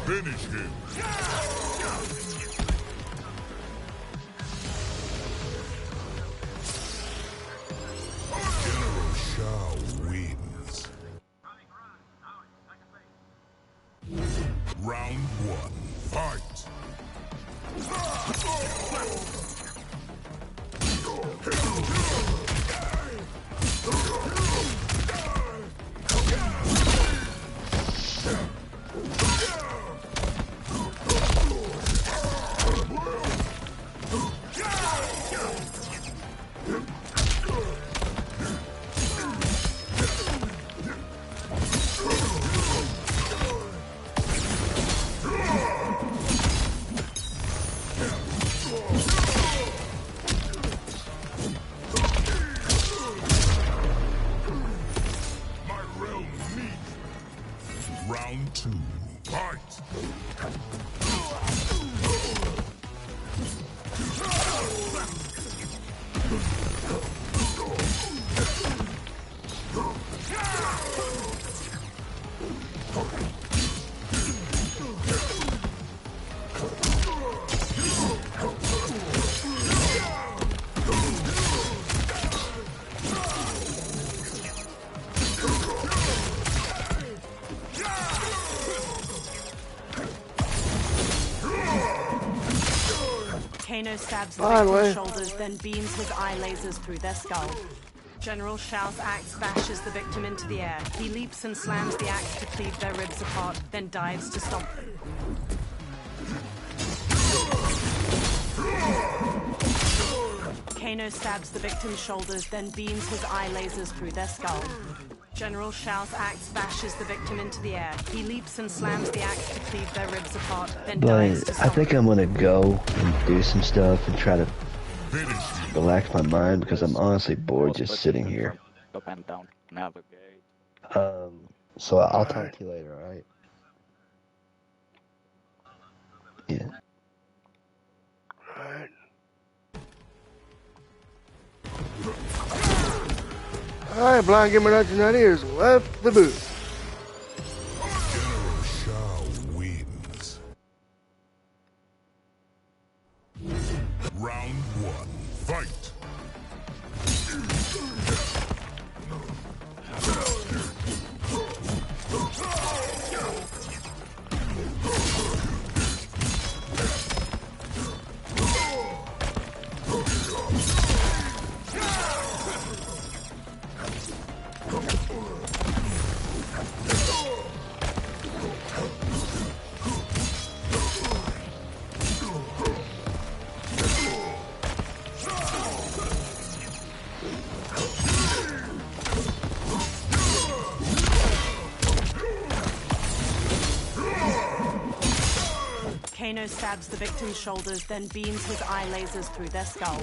Finish him. General Shao wins. Round 1, fight. My realm needs me. Round 2, fight. Kano stabs the Finally. victim's shoulders, then beams his eye lasers through their skull. General Shao's axe bashes the victim into the air. He leaps and slams the axe to cleave their ribs apart, then dives to stomp them. Kano stabs the victim's shoulders, then beams his eye lasers through their skull. General Shao's axe bashes the victim into the air. He leaps and slams the axe to cleave their ribs apart, then dives to But I stomp think them. I'm gonna go and do some stuff and try to Finish him. relax my mind because I'm honestly bored just sitting here. Up and down, navigate. So I'll talk to you later, alright? Yeah. Alright. Alright, Blind Gamer 1990 has left the booth. General Shao wins. Round 1, fight. Kano stabs the victim's shoulders, then beams his eye lasers through their skull.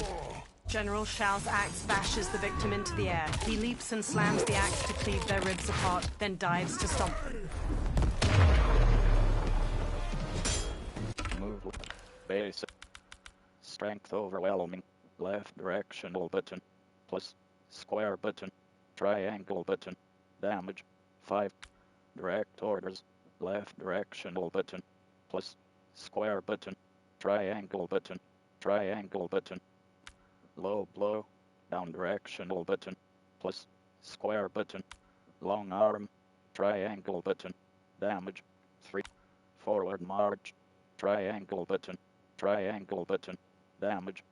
General Shao's axe bashes the victim into the air. He leaps and slams the axe to cleave their ribs apart, then dives to stomp them. Move. Basic. Strength overwhelming. Left directional button. Plus. Square button. Triangle button. Damage. 5. Direct orders. Left directional button. Plus. Square button. Triangle button. Triangle button. Low blow. Down directional button. Plus. Square button. Long arm. Triangle button. Damage. 3. Forward march. Triangle button. Triangle button. Damage.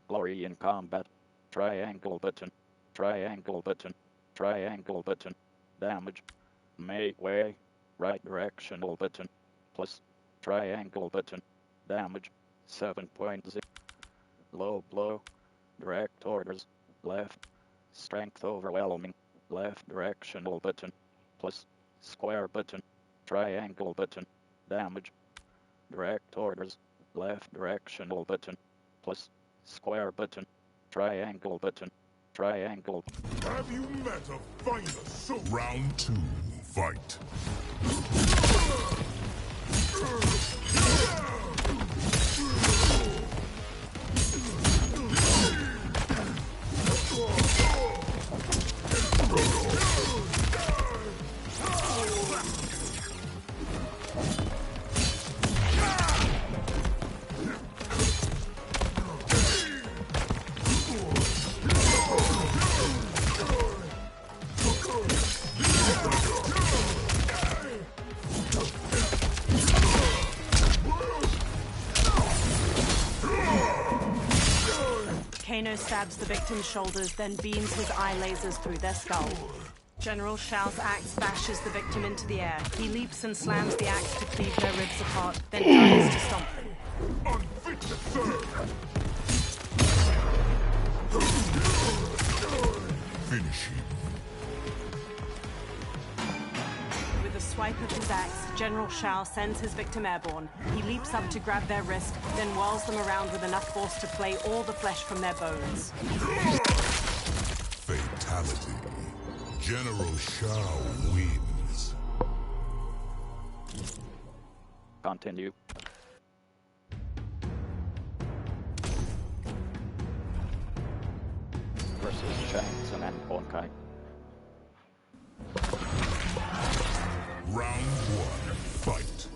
Glory in combat. Triangle button. Triangle button. Triangle button. Damage. Make way. Right directional button. Plus. Triangle button. Damage. 7.0. Low blow. Direct orders. Left. Strength overwhelming. Left directional button. Plus. Square button. Triangle button. Damage. Direct orders. Left directional button. Plus. Square button. Triangle button. Triangle. Have you met a finer soul? Round 2, fight. Kano stabs the victim's shoulders, then beams his eye lasers through their skull. General Shao's axe bashes the victim into the air. He leaps and slams the axe to cleave their ribs apart, then dives to stomp them. Unfit to serve. Finish him. With a swipe of his axe, General Shao sends his victim airborne. He leaps up to grab their wrist, then whirls them around with enough force to flay all the flesh from their bones. Fatality. General Shao wins. Continue. Versus Shang Tsung and Bonkai. Round 1, fight.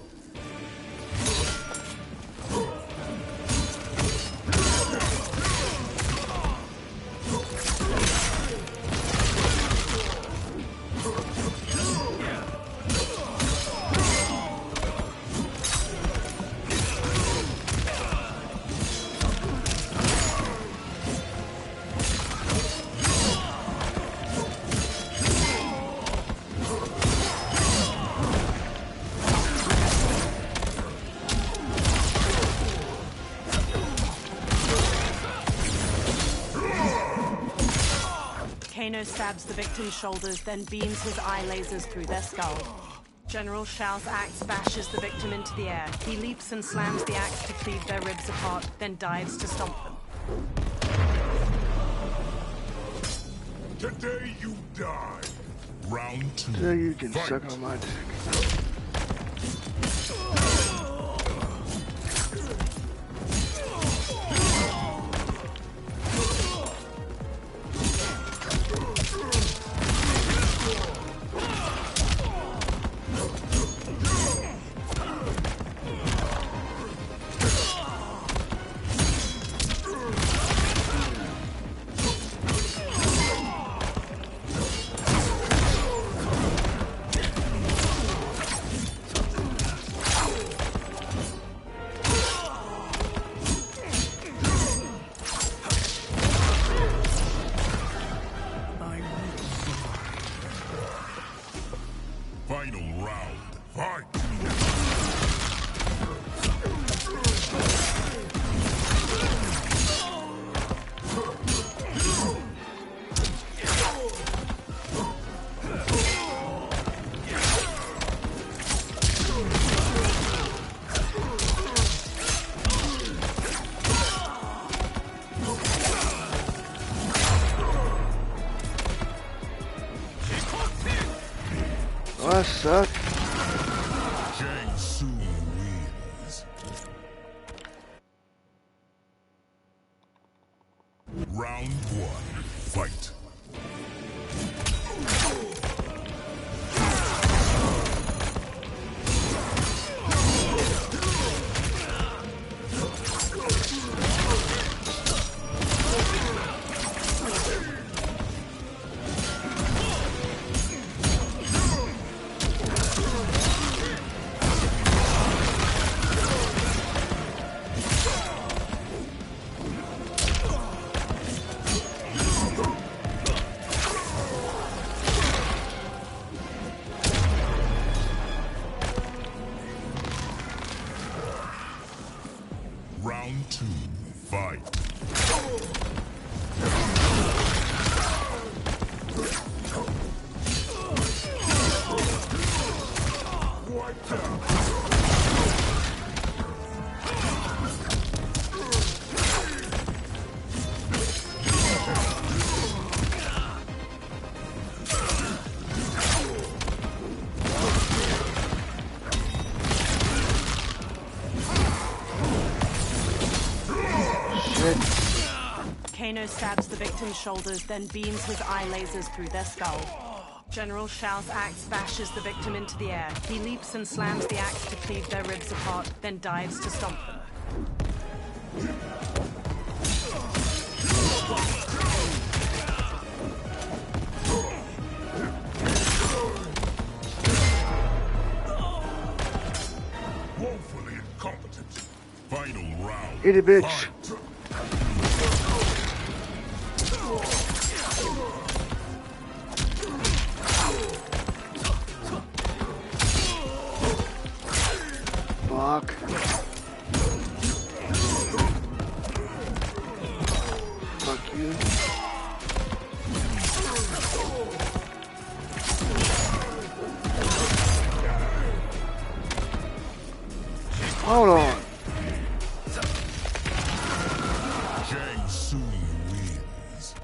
Kano stabs the victim's shoulders, then beams his eye lasers through their skull. General Shao's axe bashes the victim into the air. He leaps and slams the axe to cleave their ribs apart, then dives to stomp them. Today you die. Round 2. So you can fight. suck on my dick. suck. Shang Tsung wins. Round 1, fight. Round 2, fight. Wiped out. Kano stabs the victim's shoulders, then beams his eye lasers through their skull. General Shao's axe bashes the victim into the air. He leaps and slams the axe to cleave their ribs apart, then dives to stomp them. Woefully incompetent. Final round. Eat it, bitch. Fight. Fuck. Fuck you. Hold on. Shang Tsung wins.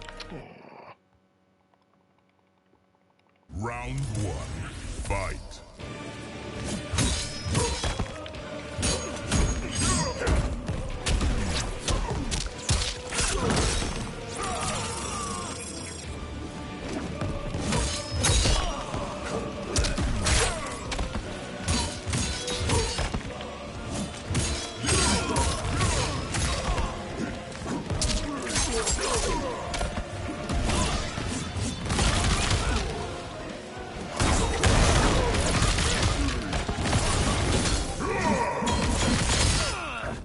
Round 1, fight.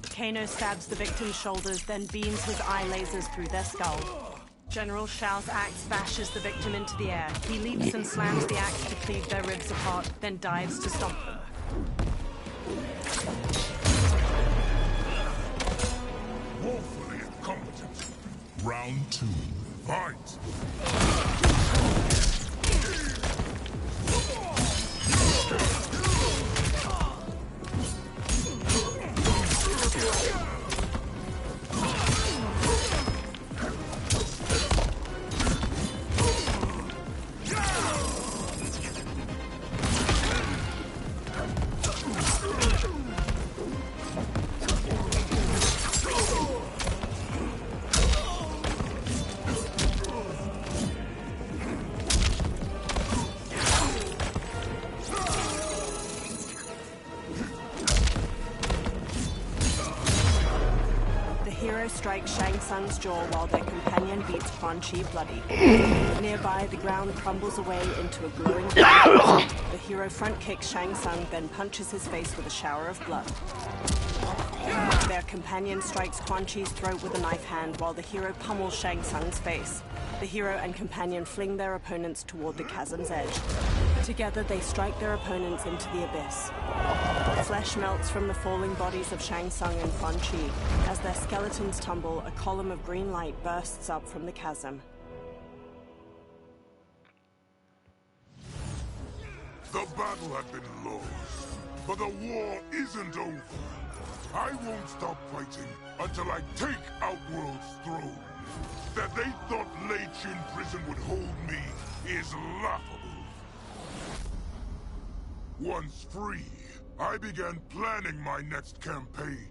Kano stabs the victim's shoulders, then beams his eye lasers through their skull. General Shao's axe bashes the victim into the air. He leaps and slams the axe to cleave their ribs apart, then dives to stomp them. Woefully incompetent. Round 2, fight. Strikes Shang Tsung's jaw while their companion beats Quan Chi bloody. Nearby, the ground crumbles away into a glowing blaze. The hero front kicks Shang Tsung, then punches his face with a shower of blood. Their companion strikes Quan Chi's throat with a knife hand while the hero pummels Shang Tsung's face. The hero and companion fling their opponents toward the chasm's edge. Together, they strike their opponents into the abyss. Flesh melts from the falling bodies of Shang Tsung and Quan Chi. As their skeletons tumble, a column of green light bursts up from the chasm. The battle had been lost, but the war isn't over. I won't stop fighting until I take Outworld's throne. That they thought Lei Chin' Prison would hold me is laughable. 'The battle had been lost, but the war isn't over. I won't stop fighting until I take Outworld's throne. That they thought Lei Chin' Prison would hold me is laughable. 'The battle had been lost, but the war isn't over. I won't stop fighting until I take Outworld's throne. That they thought Lei Chin' Prison would hold me is laughable. Once free, I began planning my next campaign.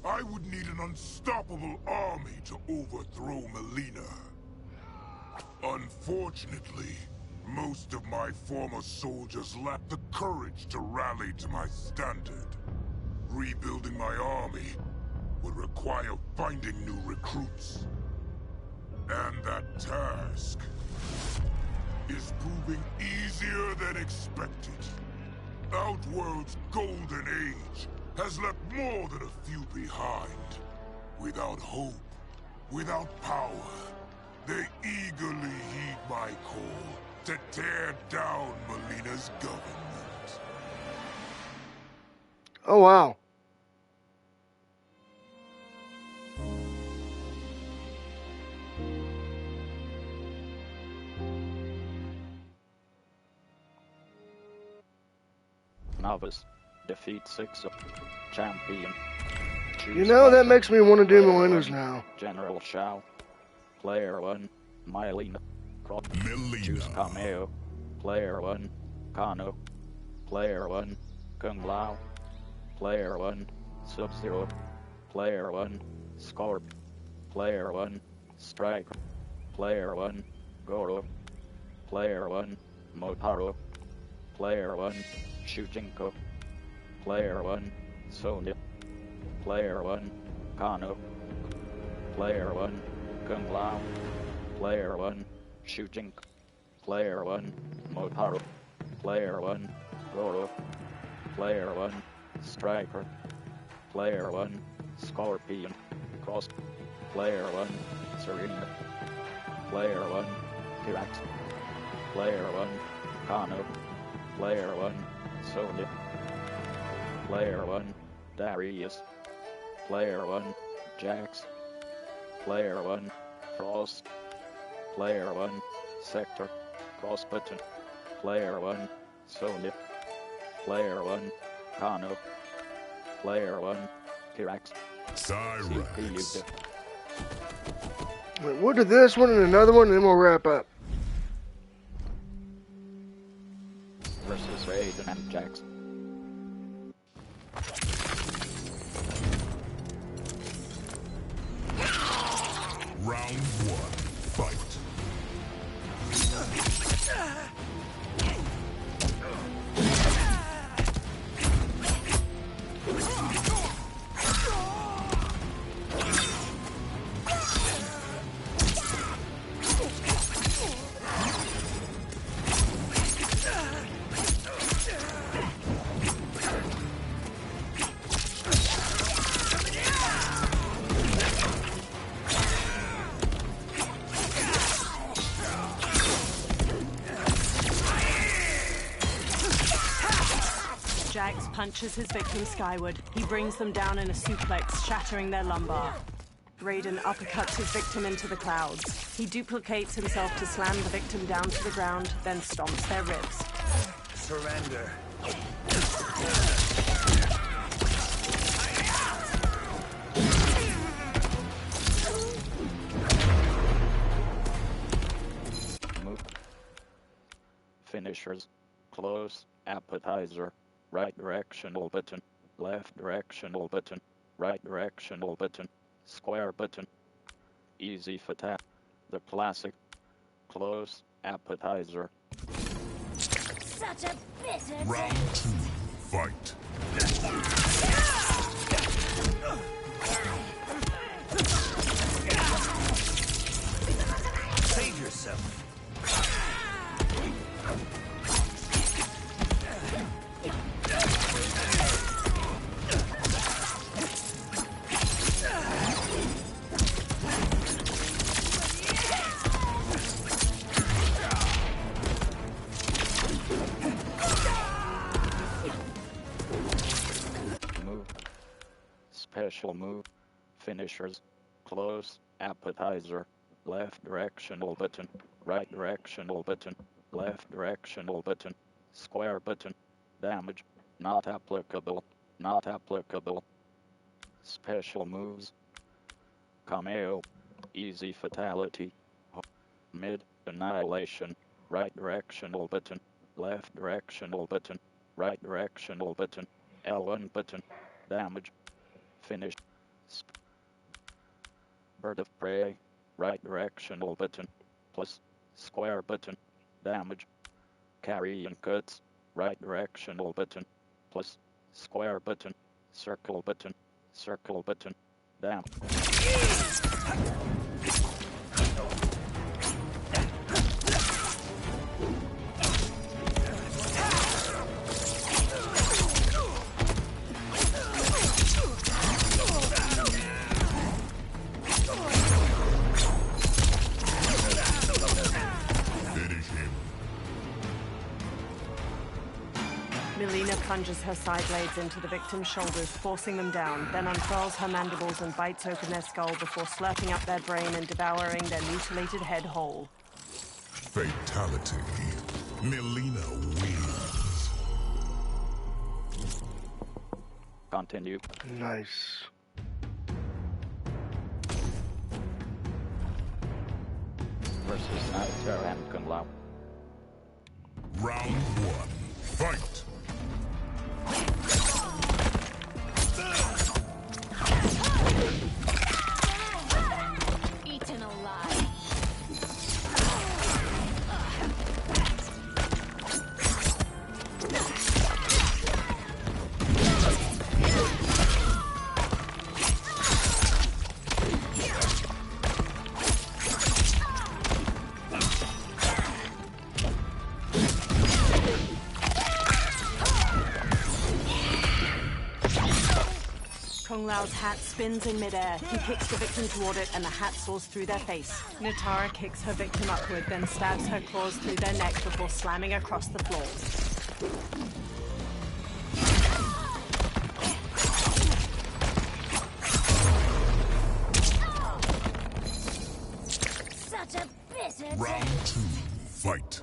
I would need an unstoppable army to overthrow Melina. Unfortunately, most of my former soldiers lacked the courage to rally to my standard. Rebuilding my army would require finding new recruits. And that task is proving easier than expected. Outworld's golden age has left more than a few behind. Without hope, without power, they eagerly heed my call to tear down Melina's government. Oh, wow. Novice. Defeat 6 of champion. You know, that makes me want to do Melina's now. General Shao. Player 1, Mylena. Choose Cameo. Player 1, Kano. Player 1, Kung Lao. Player 1, Sub-Zero. Player 1, Scorp. Player 1, Striker. Player 1, Goro. Player 1, Motaro. Player 1, Shujinko. Player 1, Sonya. Player 1, Kano. Player 1, Kung Lao. Player 1, Shujinko. Player 1, Motaro. Player 1, Goro. Player 1, Striker. Player 1, Scorpion. Cross. Player 1, Serena. Player 1, Pirax. Player 1, Kano. Player 1, Sonya. Player 1, Darius. Player 1, Jax. Player 1, Frost. Player 1, Sector. Cross button. Player 1, Sonya. Player 1, Kano. Player 1, Pirax. Cyrex. Wait, we'll do this one and another one, and then we'll wrap up. Versus Raiden and Jax. Round 1, fight. Jax punches his victim skyward. He brings them down in a suplex, shattering their lumbar. Raiden uppercuts his victim into the clouds. He duplicates himself to slam the victim down to the ground, then stomps their ribs. Surrender. Move. Finishers. Close. Appetizer. Right directional button. Left directional button. Right directional button. Square button. Easy fatal. The classic. Close. Appetizer. Such a bitter Round 2, fight. Save yourself. Move. Special move. Finishers. Close. Appetizer. Left directional button. Right directional button. Left directional button. Square button. Damage. Not applicable. Not applicable. Special moves. Cameo. Easy fatality. Mid. Annihilation. Right directional button. Left directional button. Right directional button. L1 button. Damage. Finish. Bird of prey. Right directional button. Plus. Square button. Damage. Carry and cuts. Right directional button. Plus. Square button. Circle button. Circle button. Damage. Melina plunges her side blades into the victim's shoulders, forcing them down, then unfurls her mandibles and bites open their skull before slurping up their brain and devouring their mutilated head whole. Fatality. Melina wins. Continue. Nice. Versus Nightmare and Kunlao. Round 1. Fight! Eaten alive. Kung Lao's hat spins in midair. He kicks the victim toward it, and the hat soars through their face. Natara kicks her victim upward, then stabs her claws through their neck before slamming across the floor. Such a bitter Round 2. Fight!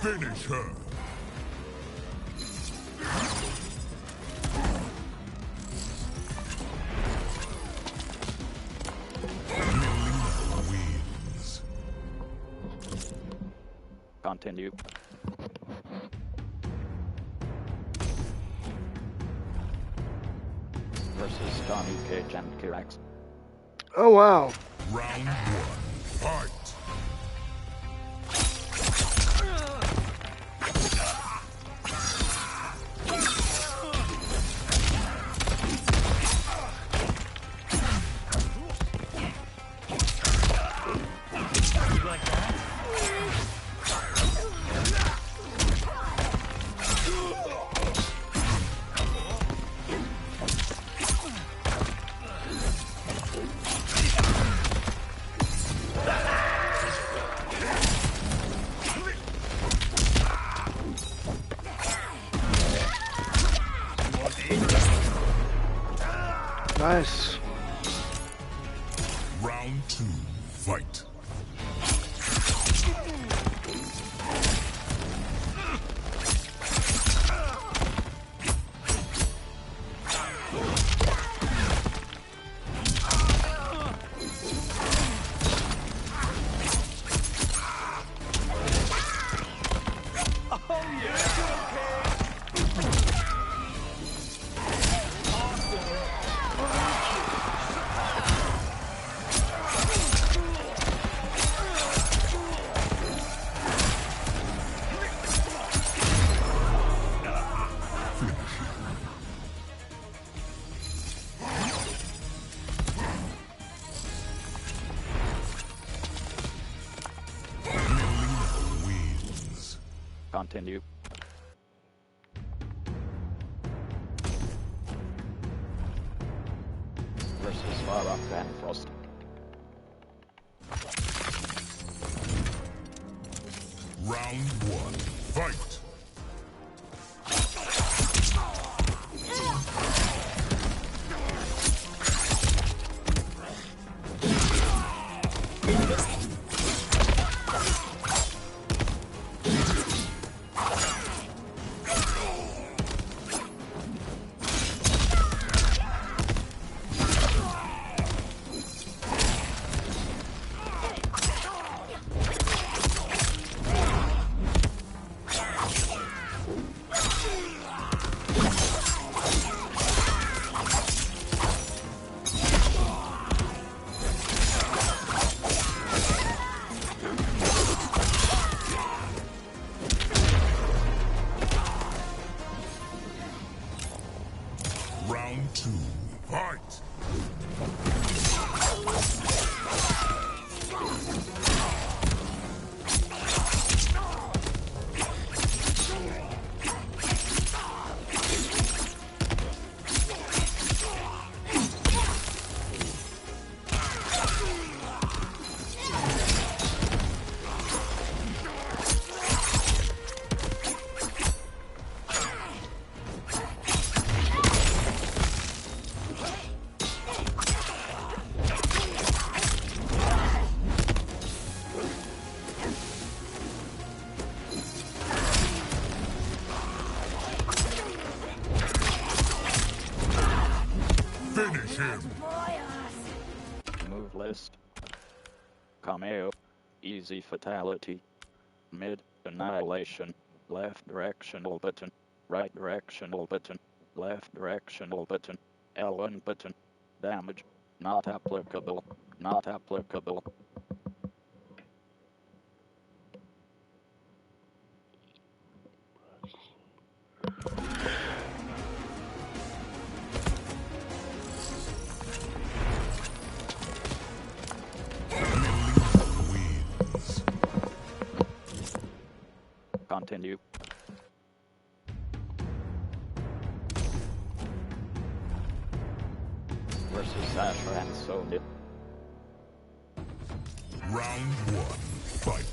Finish her! Melina wins. Continue. Versus Johnny Cage and Kirax. Oh, wow. Round 1. Fight! Nice. Round 2. Fight! Continue. Versus Farah Van Frost. Round 1. Fight! Round 2. Fight! Finish him! Move list. Cameo. Easy fatality. Mid. Annihilation. Left directional button. Right directional button. Left directional button. L1 button. Damage. Not applicable. Not applicable. Wins. Continue. Versus Sasha and Sonya. Round 1. Fight!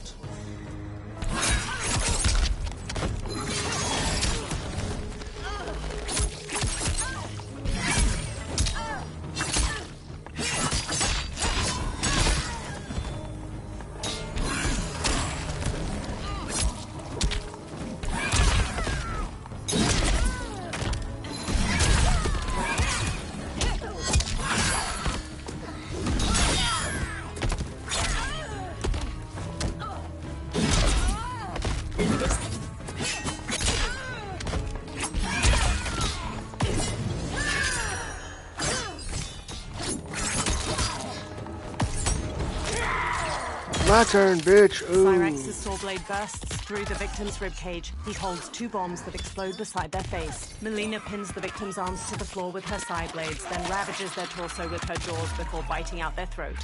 My turn, bitch. Ooh. Cyrex's saw blade bursts through the victim's ribcage. He holds 2 bombs that explode beside their face. Melina pins the victim's arms to the floor with her side blades, then ravages their torso with her jaws before biting out their throat.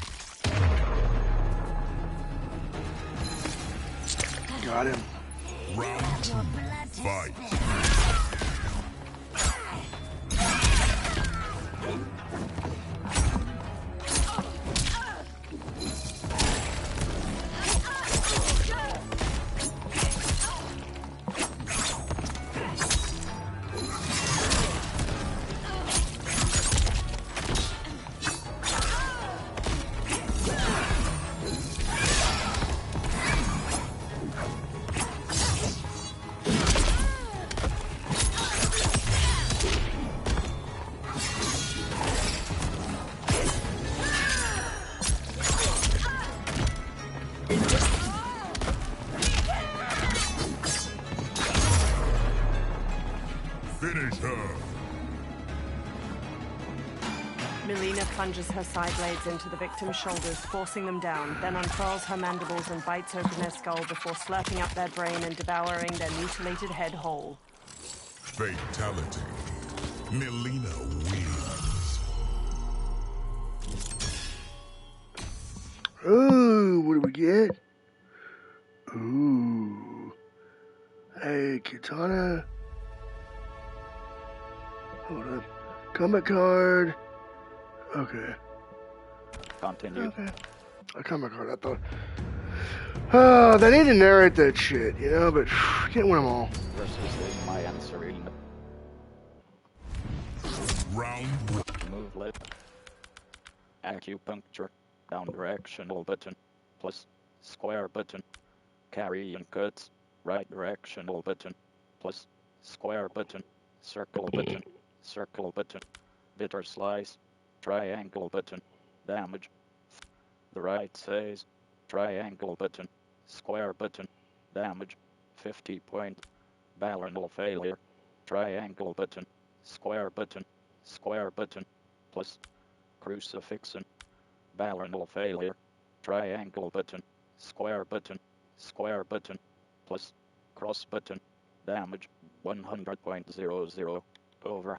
Got him. Round 2. Fight! Finish her! Melina plunges her side blades into the victim's shoulders, forcing them down, then unfurls her mandibles and bites open their skull before slurping up their brain and devouring their mutilated head whole. Fatality. Melina wins. Ooh, what do we get? Ooh. Hey, Katana. Hold up. Kombat card. Okay. Continue. Okay. A Kombat card, I thought. Oh, they need to narrate that shit, you know, but can't win them all. Versus my and Serena. Round 1. Move left. Acupuncture. Down directional button. Plus square button. Carry and cuts. Right directional button. Plus square button. Circle button. Circle button. Bitter slice. Triangle button. Damage. The right says. Triangle button. Square button. Damage. 50 point. Balernal failure. Triangle button. Square button. Square button. Plus crucifixon. Balernal failure. Triangle button. Square button. Square button. Plus cross button. Damage. 100.00. Over.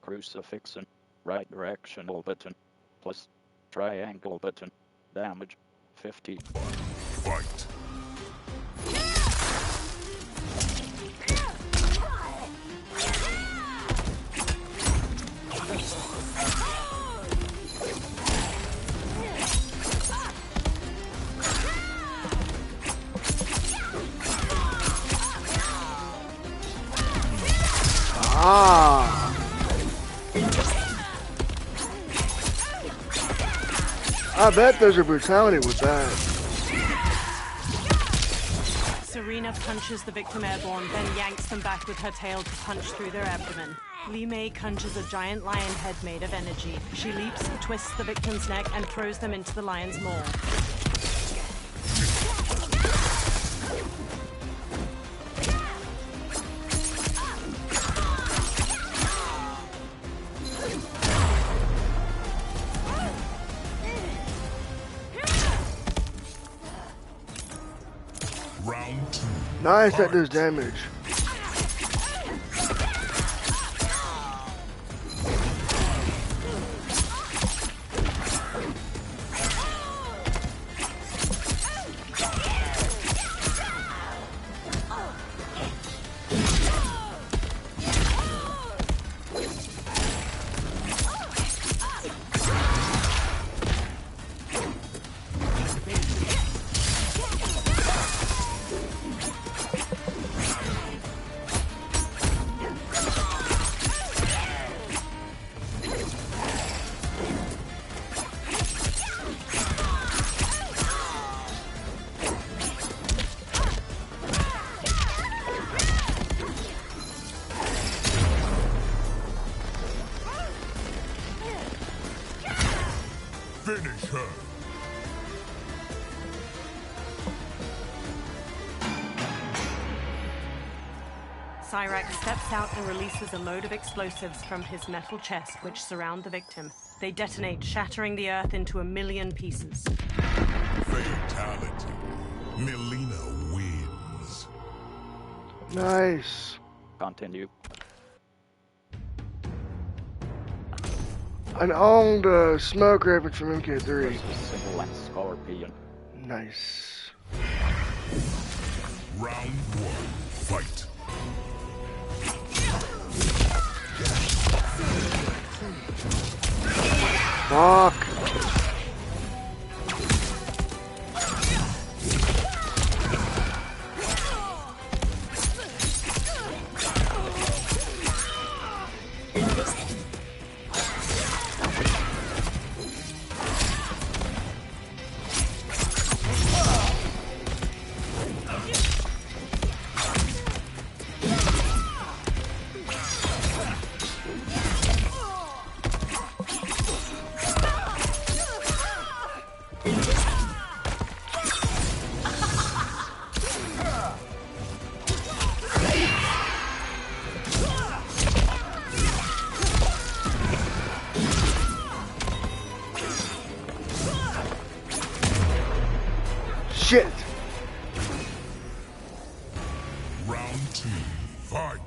crucifix and right directional button, plus triangle button, damage 50. Fight. Ah. I bet there's a brutality with that. Serena punches the victim airborne, then yanks them back with her tail to punch through their abdomen. Li Mei conjures a giant lion head made of energy. She leaps, twists the victim's neck, and throws them into the lion's maw. Round 2. Nice, that does damage. Finish her. Cyrax steps out and releases a load of explosives from his metal chest, which surround the victim. They detonate, shattering the earth into a million pieces. Fatality. Melina wins. Nice. Continue. An owned smoke reference from MK3. Versus Single and Scorpion. Nice. Round 1. Fight. Fuck. Shit. Round 2. Fight.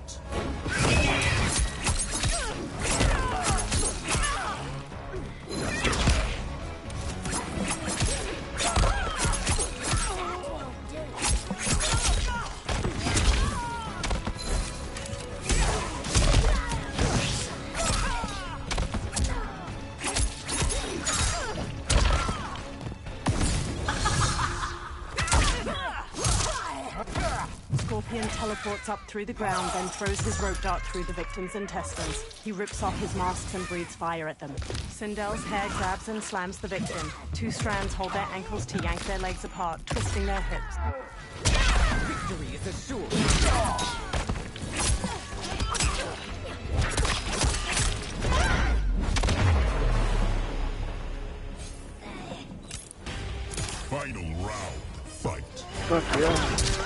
Scorpion teleports up through the ground, then throws his rope dart through the victim's intestines. He rips off his masks and breathes fire at them. Sindel's hair grabs and slams the victim. Two strands hold their ankles to yank their legs apart, twisting their hips. Victory is assured. Final round. Fight. Fuck yeah.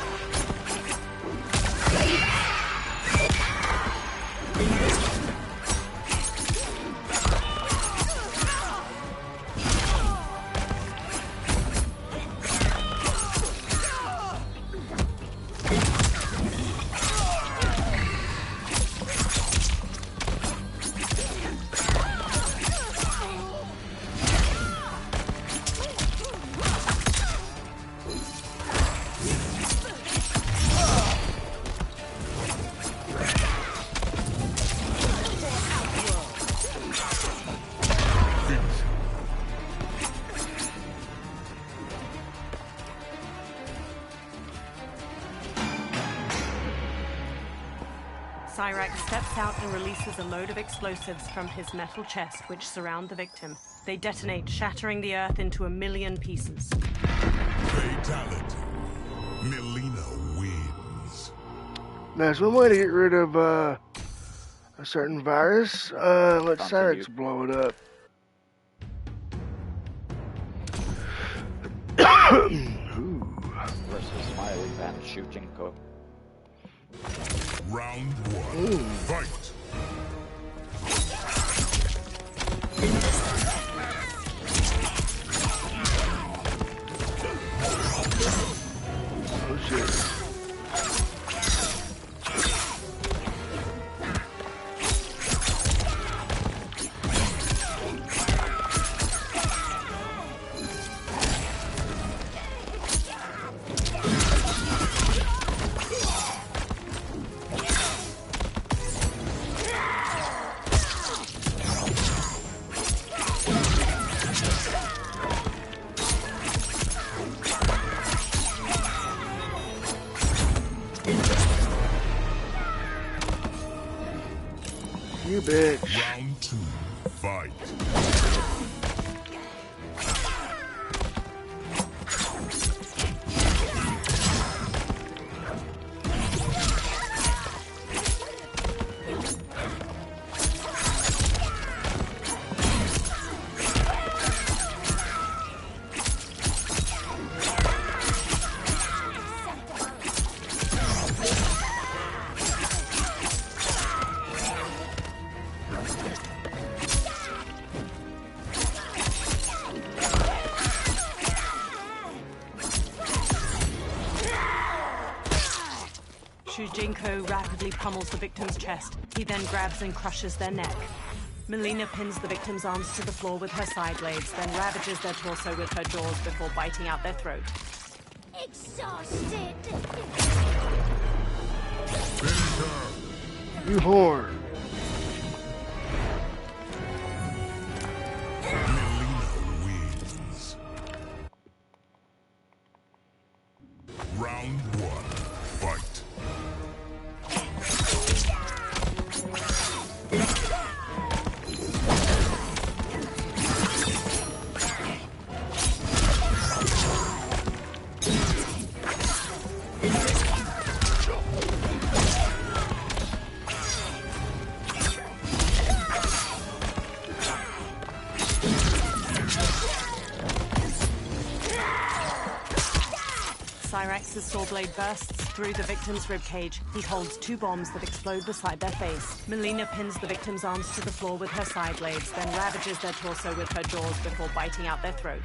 Cyrax steps out and releases a load of explosives from his metal chest, which surround the victim. They detonate, shattering the earth into a million pieces. Fatality. Melina wins. There's one way to get rid of a certain virus. Let Cyrax blow it up. Ooh. Versus Smiley and Shujinko. Round 1. Fight. Oh shit. You bitch. Round 2. Fight. Shujinko rapidly pummels the victim's chest. He then grabs and crushes their neck. Melina pins the victim's arms to the floor with her side blades, then ravages their torso with her jaws before biting out their throat. Exhausted. You whore. Melina wins. Round 1. Fight. Cyrax's saw blade bursts through the victim's ribcage. He holds 2 bombs that explode beside their face. Melina pins the victim's arms to the floor with her side blades, then ravages their torso with her jaws before biting out their throat.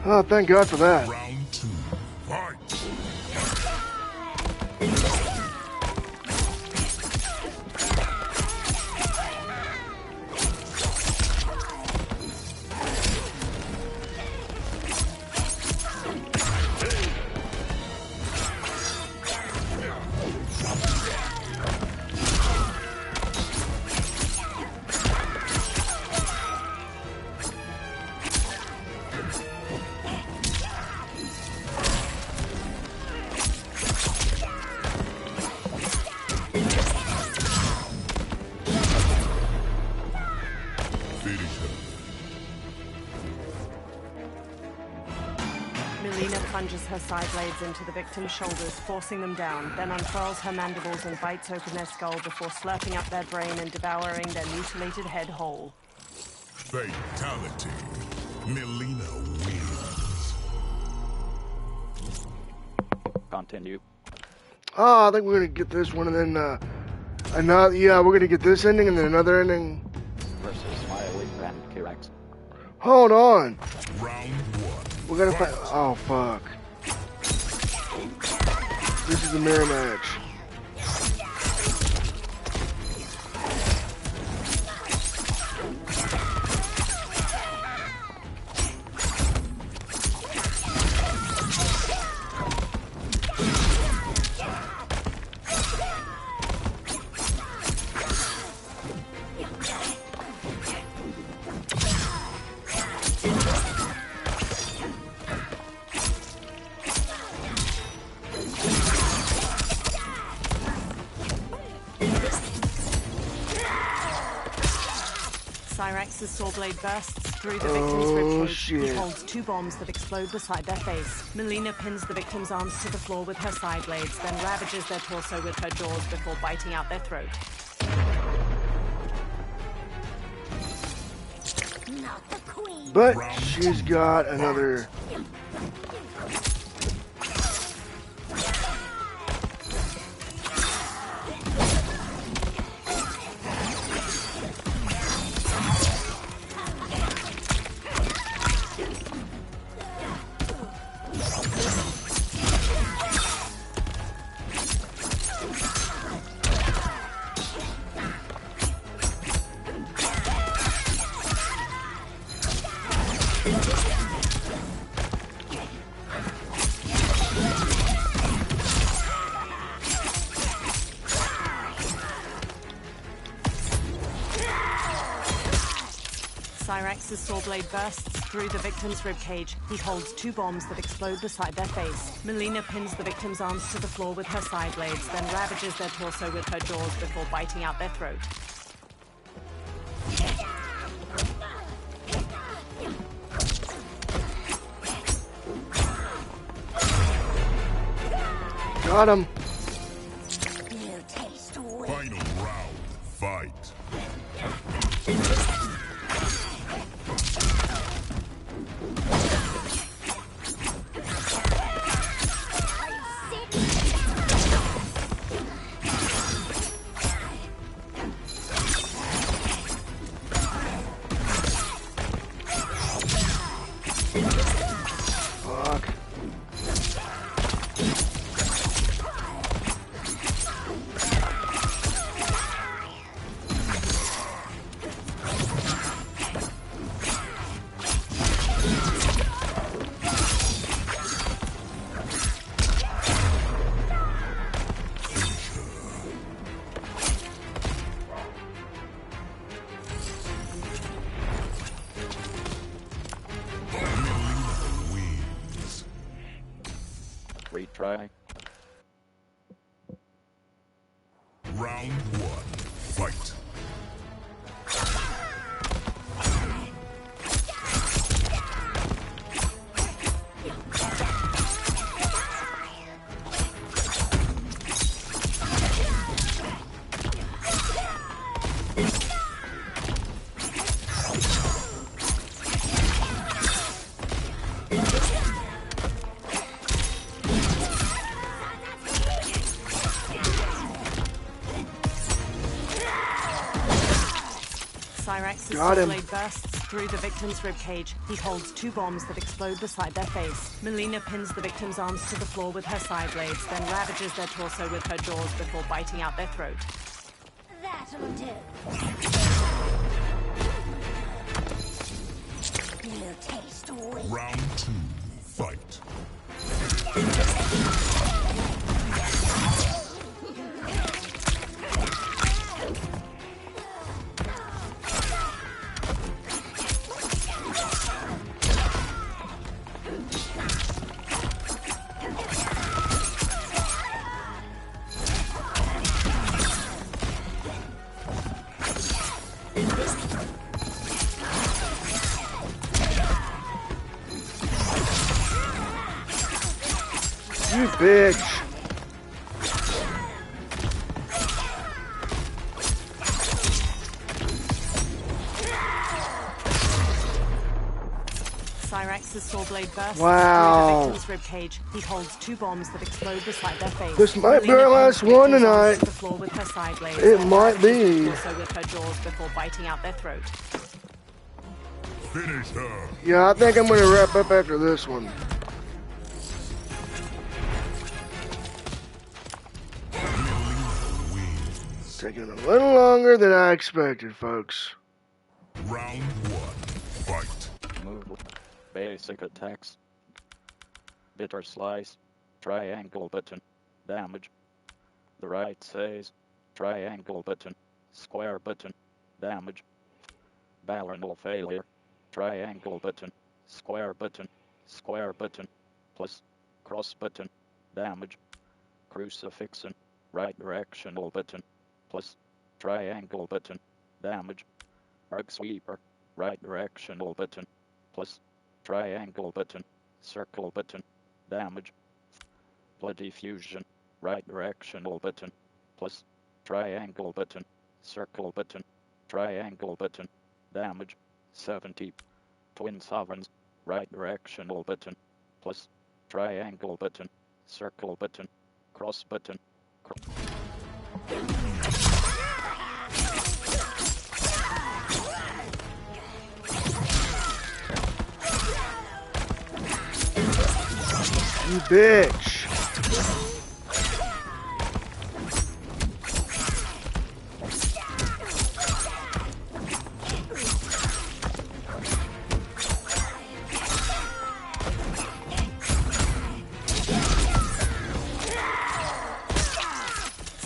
Oh, thank God for that. Round 2. Fight. Melina plunges her side blades into the victim's shoulders, forcing them down, then unfurls her mandibles and bites open their skull before slurping up their brain and devouring their mutilated head whole. Fatality. Melina wins. Continue. Oh, I think we're gonna get this one and then another. Yeah, we're gonna get this ending and then another ending. Versus Smiley and Kirax. Hold on. Round 1. We're gonna fight. Oh fuck. This is a mirror match. Cyrex's saw blade bursts through the victim's ribcage. He shit. holds 2 bombs that explode beside their face. Melina pins the victim's arms to the floor with her side blades, then ravages their torso with her jaws before biting out their throat. Not the queen. But she's got another. Cyrex's saw blade bursts through the victim's ribcage. He holds 2 bombs that explode beside their face. Melina pins the victim's arms to the floor with her side blades, then ravages their torso with her jaws before biting out their throat. Got him. You taste weak. Final round, fight. Fuck. Wins. Retry. Round 1, fight. Cyrex's Got saw him. blade bursts through the victim's ribcage. He holds 2 bombs that explode beside their face. Melina pins the victim's arms to the floor with her side blades, then ravages their torso with her jaws before biting out their throat. That'll do. You taste weak. Round 2, fight. You bitch. Cyrex's saw blade bursts Wow. through the victim's ribcage. He holds 2 bombs that explode beside their face. This might be Melina our last pins the one victim's arms tonight. to the floor with her side blades, It then might ravages their be. torso with her jaws before biting out their throat. Finish her. Yeah, I think I'm gonna wrap up after this one. Melina wins. Taking a little longer than I expected, folks. Round 1, fight. Move. Basic attacks. Bitter slice. Triangle button. Damage. The right says. Triangle button. Square button. Damage. Balernal failure. Triangle button. Square button. Square button. Plus. Cross button. Damage. Crucifixon. Right directional button. Plus. Triangle button. Damage. Arc sweeper. Right directional button. Plus. Triangle button. Circle button. Damage. Bloody fusion. Right directional button. Plus. Triangle button. Circle button. Triangle button. Damage. 70. Twin sovereigns. Right directional button. Plus. Triangle button. Circle button. Cross button. You bitch.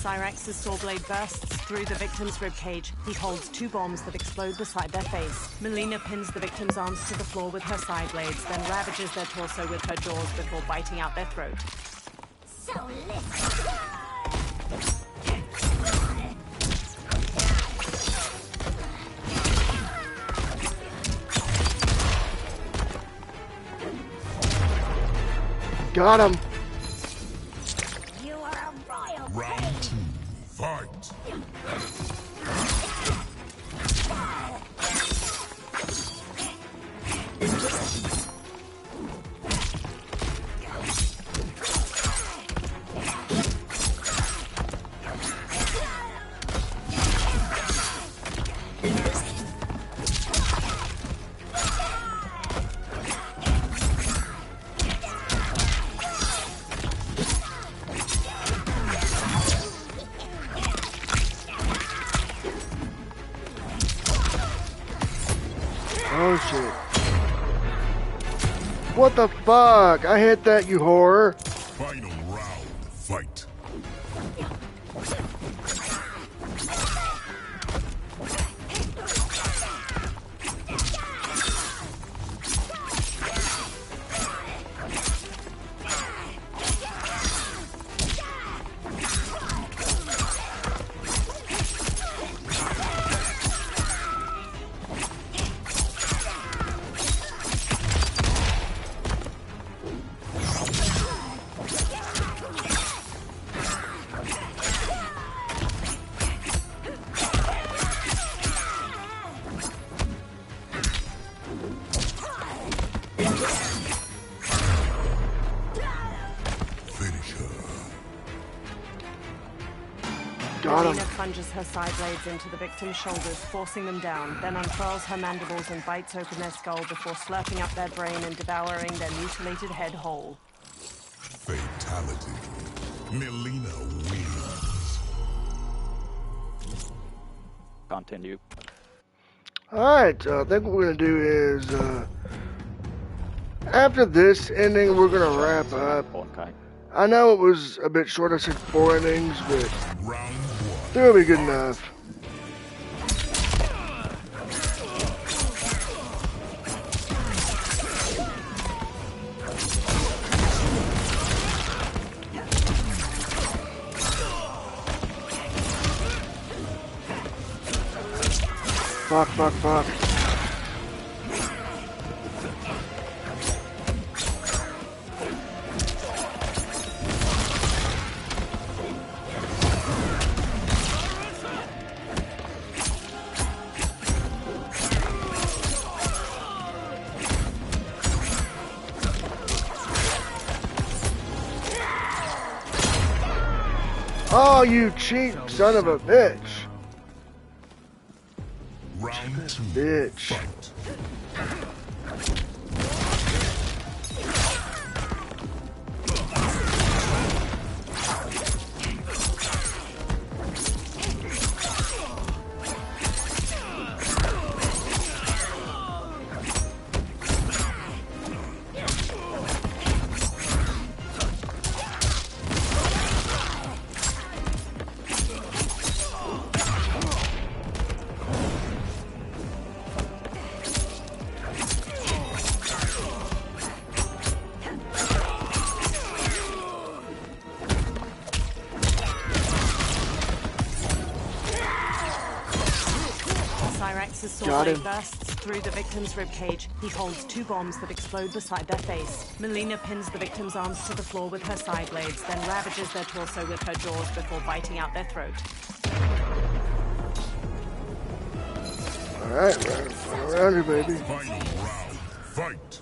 Cyrax's saw blade bursts through the victim's ribcage. He holds 2 bombs that explode beside their face. Melina pins the victim's arms to the floor with her side blades, then ravages their torso with her jaws before biting out their throat. So listen. Got him. You are a royal Round 2. Fight. Oh shit. What the fuck? I hit that, you whore. Final round. Fight. Got him. Melina plunges her side blades into the victim's shoulders, forcing them down, then unfurls her mandibles and bites open their skull before slurping up their brain and devouring their mutilated head whole. Fatality. Melina wins. Continue. Alright, I think what we're gonna do is, after this ending, we're gonna wrap up. Okay. I know it was a bit short, I said 4 endings, but Round 1. they'll be good enough. Fuck, fuck, fuck. Oh, you cheap son of a bitch. Round 2. Bitch. Fight. Cyrax's saw blade bursts through the victim's ribcage. He holds 2 bombs that explode beside their face. Melina pins the victim's arms to the floor with her side blades, then ravages their torso with her jaws before biting out their throat. Alright, run around here, baby. Final round. Fight.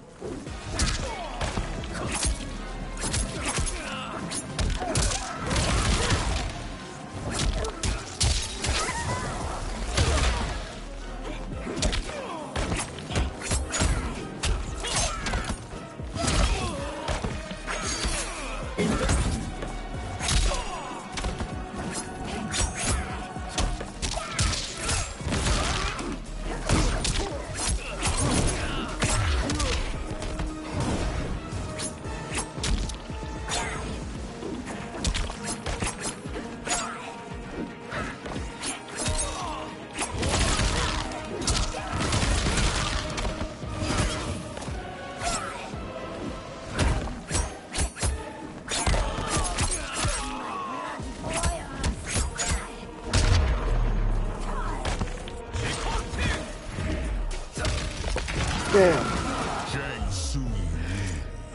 Damn.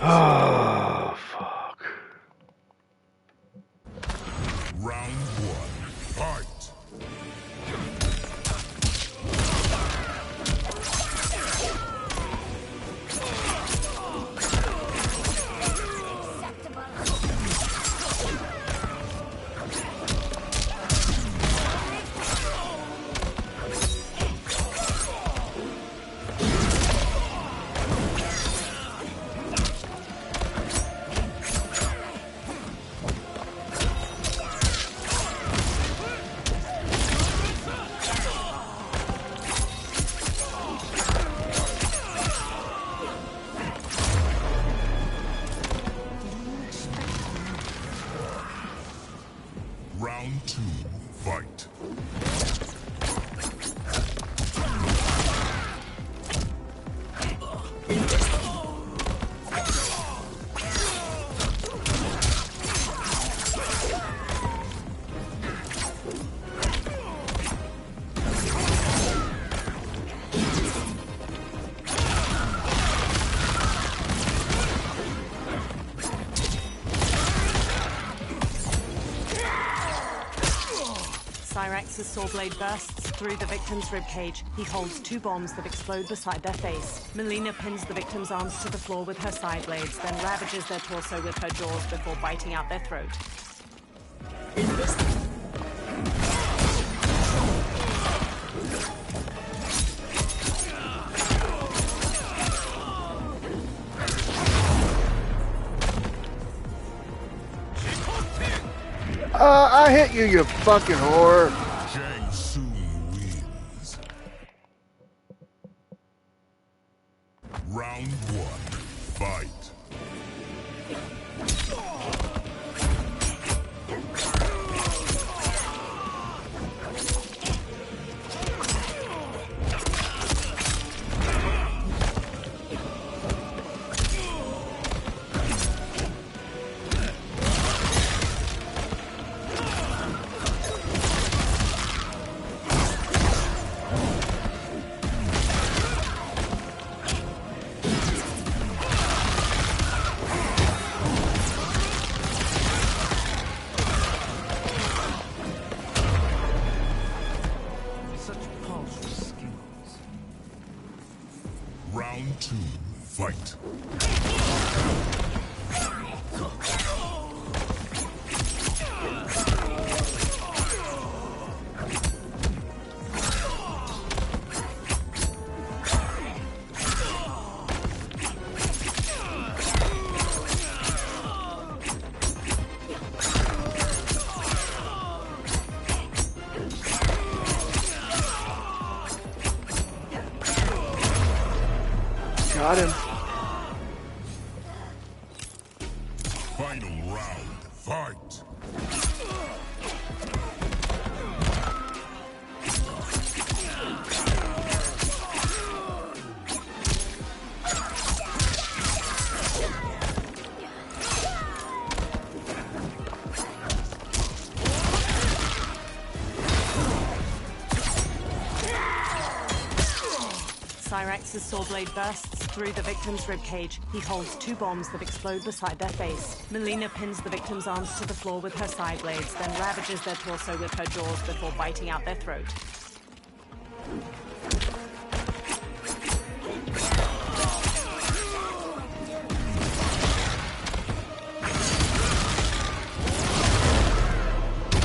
Oh, fuck. Round 1. Fight. Round 2. Fight. Cyrax's saw blade bursts through the victim's ribcage. He holds 2 bombs that explode beside their face. Melina pins the victim's arms to the floor with her side blades, then ravages their torso with her jaws before biting out their throat. I hit you, you fucking whore. Shang Tsung wins. Round 1. Fight. Round 2. Fight. Got him. Final round. Fight. Cyrax's saw blade bursts through the victim's ribcage. He holds 2 bombs that explode beside their face. Melina pins the victim's arms to the floor with her side blades, then ravages their torso with her jaws before biting out their throat.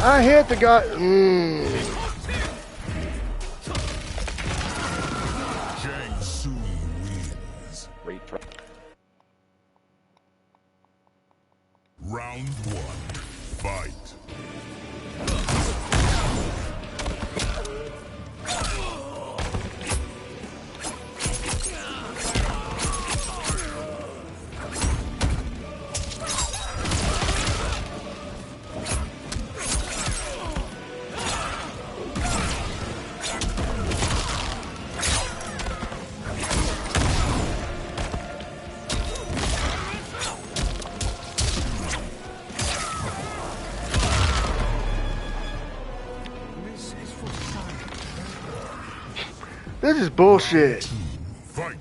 I hit the guy. Shang Tsung wins. Round 1. Fight. This is bullshit. Fight.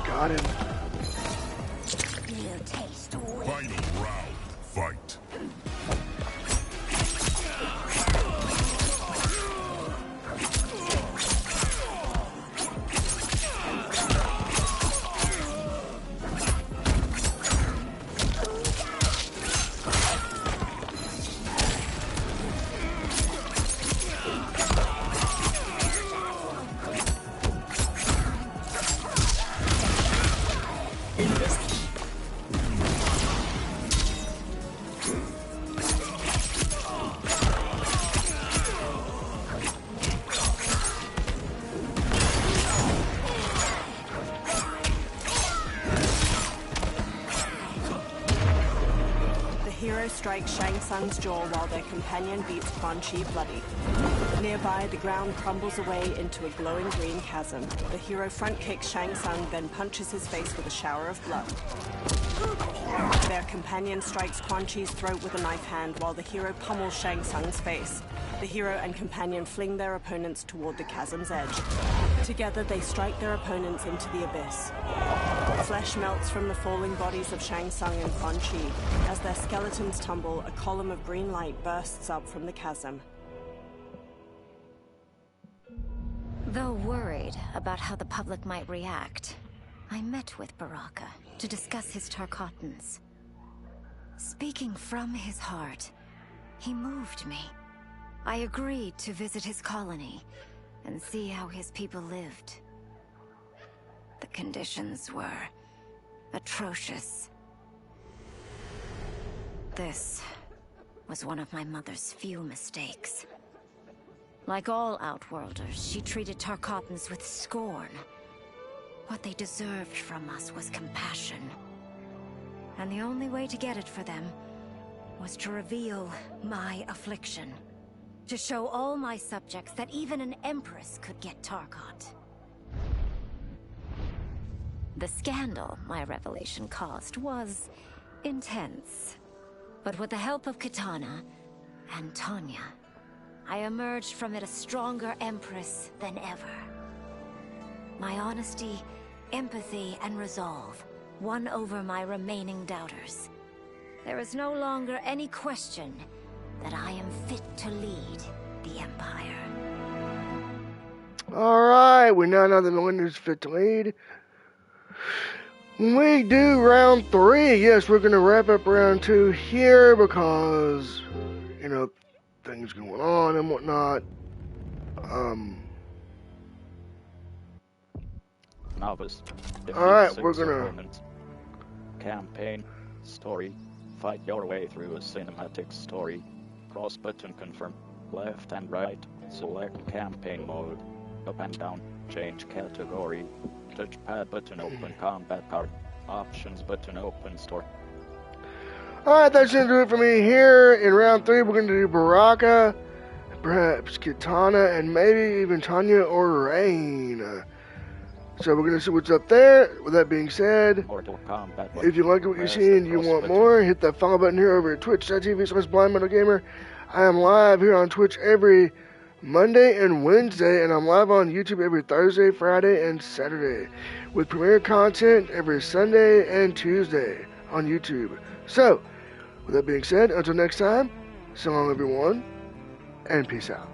Got him. You taste weak. Final round. Fight. The hero strikes Shang Tsung's jaw while their companion beats Quan Chi bloody. Nearby, the ground crumbles away into a glowing green chasm. The hero front kicks Shang Tsung, then punches his face with a shower of blood. Their companion strikes Quan Chi's throat with a knife hand while the hero pummels Shang Tsung's face. The hero and companion fling their opponents toward the chasm's edge. Together, they strike their opponents into the abyss. Flesh melts from the falling bodies of Shang Tsung and Quan Chi. As their skeletons tumble, a column of green light bursts up from the chasm. Though worried about how the public might react, I met with Baraka to discuss his Tarkatans. Speaking from his heart, he moved me. I agreed to visit his colony and see how his people lived. The conditions were atrocious. This was one of my mother's few mistakes. Like all Outworlders, she treated Tarkatans with scorn. What they deserved from us was compassion. And the only way to get it for them was to reveal my affliction. To show all my subjects that even an empress could get Tarkat. The scandal my revelation caused was intense. But with the help of Kitana and Tanya, I emerged from it a stronger empress than ever. My honesty, empathy, and resolve won over my remaining doubters. There is no longer any question that I am fit to lead the Empire. Alright, we now know that Melinda's fit to lead. When we do round 3, yes, we're going to wrap up round 2 here because, you know, things going on and whatnot. Novice. Alright, we're gonna... Opponents. Campaign. Story. Fight your way through a cinematic story. Cross button confirm. Left and right. Select campaign mode. Up and down. Change category. Touchpad button open combat card. Options button open store. Alright, that's going to do it for me here. In round 3, we're going to do Baraka, perhaps Katana, and maybe even Tanya or Rain. So we're going to see what's up there. With that being said, Mortal Kombat. if you like what you see and you want more, hit that follow button here over at twitch.tv/blindmetalgamer. I am live here on Twitch every Monday and Wednesday, and I'm live on YouTube every Thursday, Friday, and Saturday, with premiere content every Sunday and Tuesday on YouTube. So, with that being said, until next time, so long everyone, and peace out.